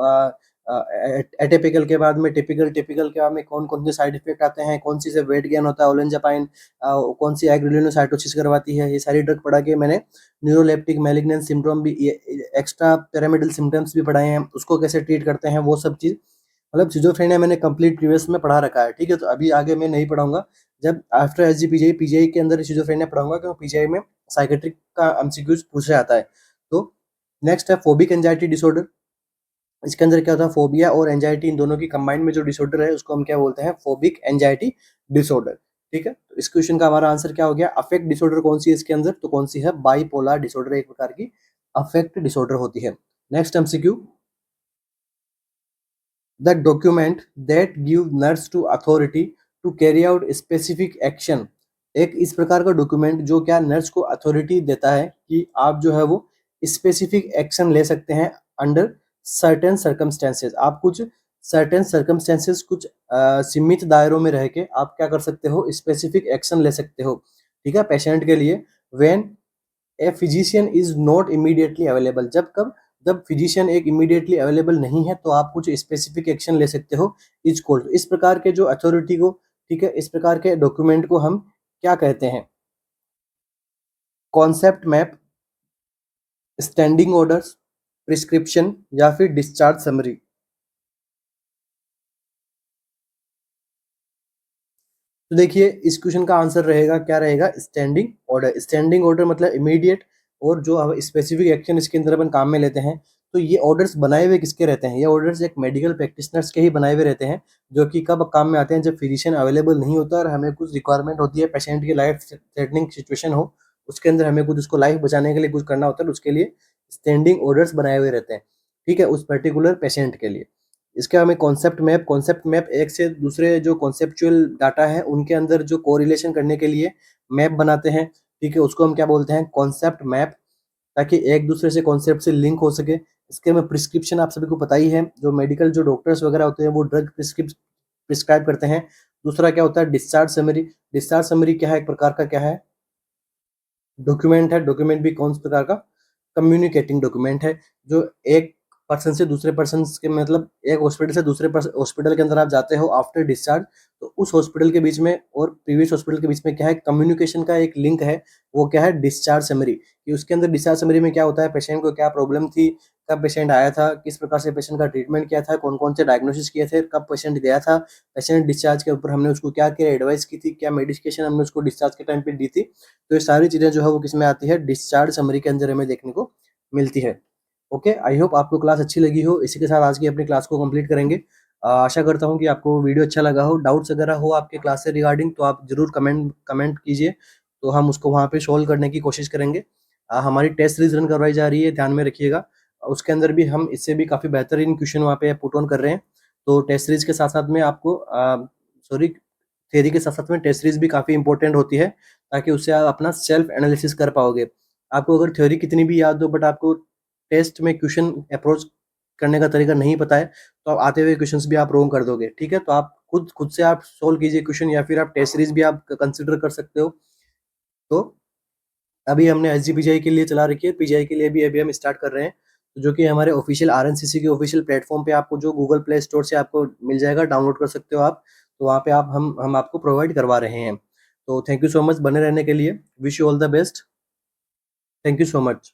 एटिपिकल के बाद में टिपिकल, टिपिकल के बाद में कौन कौन से साइड इफेक्ट आते हैं, कौन सी से वेट गेन होता है, ओलेंजापाइन, कौन सी एग्रेनुलोसाइटोसिस करवाती है, ये सारी ड्रग पढ़ा के मैंने। न्यूरोलेप्टिक मैलिग्नेंस सिंड्रोम भी, ये एक्स्ट्रा पिरामिडल सिम्टम्स भी पढ़ाए हैं, उसको कैसे ट्रीट करते हैं, वो सब चीज़। मतलब सिजोफ्रेनिया मैंने कंप्लीट प्रीवियस में पढ़ा रखा है। ठीक है, तो अभी आगे मैं नहीं पढ़ाऊंगा, जब आफ्टर पीजीआई के अंदर सिजोफ्रेनिया पढ़ाऊंगा, क्योंकि पीजीआई में साइकेट्रिक का एमसीक्यूज पूछा जाता है। तो नेक्स्ट है फोबिक एंजाइटी डिसऑर्डर। इसके अंदर क्या होता है, फोबिया और एंजाइटी इन दोनों की कंबाइंड में जो डिसऑर्डर है उसको हम क्या बोलते हैं, फोबिक एंजाइटी डिसऑर्डर। ठीक है, तो इस क्वेश्चन का हमारा आंसर क्या हो गया, अफेक्ट डिसऑर्डर कौन सी है इसके अंदर, तो कौन सी है, बाइपोलर डिसऑर्डर एक प्रकार की अफेक्ट डिसऑर्डर होती है। Next MCQ, the document that give nurse to authority to carry out specific action. एक इस प्रकार का डॉक्यूमेंट जो क्या नर्स को अथॉरिटी देता है कि आप जो है वो स्पेसिफिक एक्शन ले सकते हैं अंडर सर्टेन सर्कमस्टेंसेस। आप कुछ सर्टेन सर्कमस्टेंसेस, कुछ सीमित दायरों में रह के आप क्या कर सकते हो, स्पेसिफिक एक्शन ले सकते हो। ठीक है, पेशेंट के लिए, when a physician is not immediately available. जब फिजिशियन एक इमीडिएटली अवेलेबल नहीं है तो आप कुछ स्पेसिफिक एक्शन ले सकते हो, इज कॉल्ड। इस प्रकार के जो अथॉरिटी को, ठीक है, इस प्रकार के डॉक्यूमेंट को हम क्या कहते हैं, concept map, standing orders, prescription या फिर डिस्चार्ज समरी। तो देखिए इस क्वेश्चन का आंसर रहेगा, क्या रहेगा, स्टैंडिंग ऑर्डर। स्टैंडिंग ऑर्डर मतलब इमीडिएट, और जो स्पेसिफिक एक्शन इसके अंदर अपन काम में लेते हैं, तो ये ऑर्डर्स बनाए हुए किसके रहते हैं, ये ऑर्डर्स एक मेडिकल प्रैक्टिशनर्स के ही बनाए हुए रहते हैं, जो कि कब काम में आते हैं, जब फिजिशियन अवेलेबल नहीं होता और हमें कुछ रिक्वायरमेंट होती है, पेशेंट की लाइफ थ्रेटनिंग सिचुएशन हो, उसके अंदर हमें कुछ उसको लाइफ बचाने के लिए कुछ करना होता है, उसके लिए स्टैंडिंग ऑर्डर्स बनाए हुए रहते हैं, ठीक है, उस पर्टिकुलर पेशेंट के लिए। इसके हमें कॉन्सेप्ट मैप एक से दूसरे जो कॉन्सेप्चुअल डाटा है उनके अंदर जो कोरिलेशन करने के लिए मैप बनाते हैं, ठीक है, उसको हम क्या बोलते हैं, कॉन्सेप्ट मैप, ताकि एक दूसरे से कॉन्सेप्ट से लिंक हो सके। इसके में प्रिस्क्रिप्शन आप सभी को पता ही है, जो मेडिकल जो डॉक्टर्स वगैरह होते हैं वो ड्रग प्रिस्क्राइब करते हैं। दूसरा क्या होता है, डिस्चार्ज समरी। डिस्चार्ज समरी क्या है, एक प्रकार का क्या है, डॉक्यूमेंट है। डॉक्यूमेंट भी कौन से प्रकार का, कम्युनिकेटिंग डॉक्यूमेंट है, जो एक पर्सन से दूसरे पर्सन के, मतलब एक हॉस्पिटल से दूसरे हॉस्पिटल के अंदर आप जाते हो आफ्टर डिस्चार्ज, तो उस हॉस्पिटल के बीच में और प्रीवियस हॉस्पिटल के बीच में क्या है, कम्युनिकेशन का एक लिंक है, वो क्या है, डिस्चार्ज समरी। कि उसके अंदर डिस्चार्ज समरी में क्या होता है, पेशेंट को क्या प्रॉब्लम थी, कब पेशेंट आया था, किस प्रकार से पेशेंट का ट्रीटमेंट किया था, कौन कौन से डायग्नोसिस किए थे, कब पेशेंट गया था, पेशेंट डिस्चार्ज के ऊपर हमने उसको क्या क्या एडवाइस की थी, क्या मेडिकेशन हमने उसको डिस्चार्ज के टाइम पे दी थी। तो ये सारी चीजें जो है वो किसमें आती है, डिस्चार्ज समरी के अंदर हमें देखने को मिलती है। ओके, आई होप आपको क्लास अच्छी लगी हो। इसी के साथ आज की अपनी क्लास को कंप्लीट करेंगे। आशा करता हूँ कि आपको वीडियो अच्छा लगा हो। डाउट्स अगर हो आपके क्लास से रिगार्डिंग, तो आप जरूर कमेंट कीजिए, तो हम उसको वहाँ पे सोल्व करने की कोशिश करेंगे। हमारी टेस्ट सीरीज रन करवाई जा रही है, ध्यान में रखिएगा। उसके अंदर भी हम इससे भी काफ़ी बेहतरीन क्वेश्चन वहाँ पे पुट ऑन कर रहे हैं। तो टेस्ट सीरीज के साथ साथ में आपको सॉरी, थ्योरी के साथ साथ में टेस्ट सीरीज भी काफ़ी इंपॉर्टेंट होती है, ताकि उससे आप अपना सेल्फ एनालिसिस कर पाओगे। आपको अगर थ्योरी कितनी भी याद हो, बट आपको टेस्ट में क्वेश्चन अप्रोच करने का तरीका नहीं पता है, तो आप आते हुए क्वेश्चंस भी आप रॉन्ग कर दोगे, ठीक है। तो आप खुद से आप सोल्व कीजिए क्वेश्चन, या फिर आप टेस्ट सीरीज भी आप कंसिडर कर सकते हो। तो अभी हमने एसजीपीजीआई के लिए चला रखी है, पीजीआई के लिए भी अभी हम स्टार्ट कर रहे हैं, तो जो कि हमारे ऑफिशियल आरएनसीसी के ऑफिशियल प्लेटफॉर्म पे आपको जो गूगल प्ले स्टोर से आपको मिल जाएगा, डाउनलोड कर सकते हो आप। तो वहाँ पे आप हम आपको प्रोवाइड करवा रहे हैं। तो थैंक यू सो मच बने रहने के लिए। Wish you all the best. Thank you so much.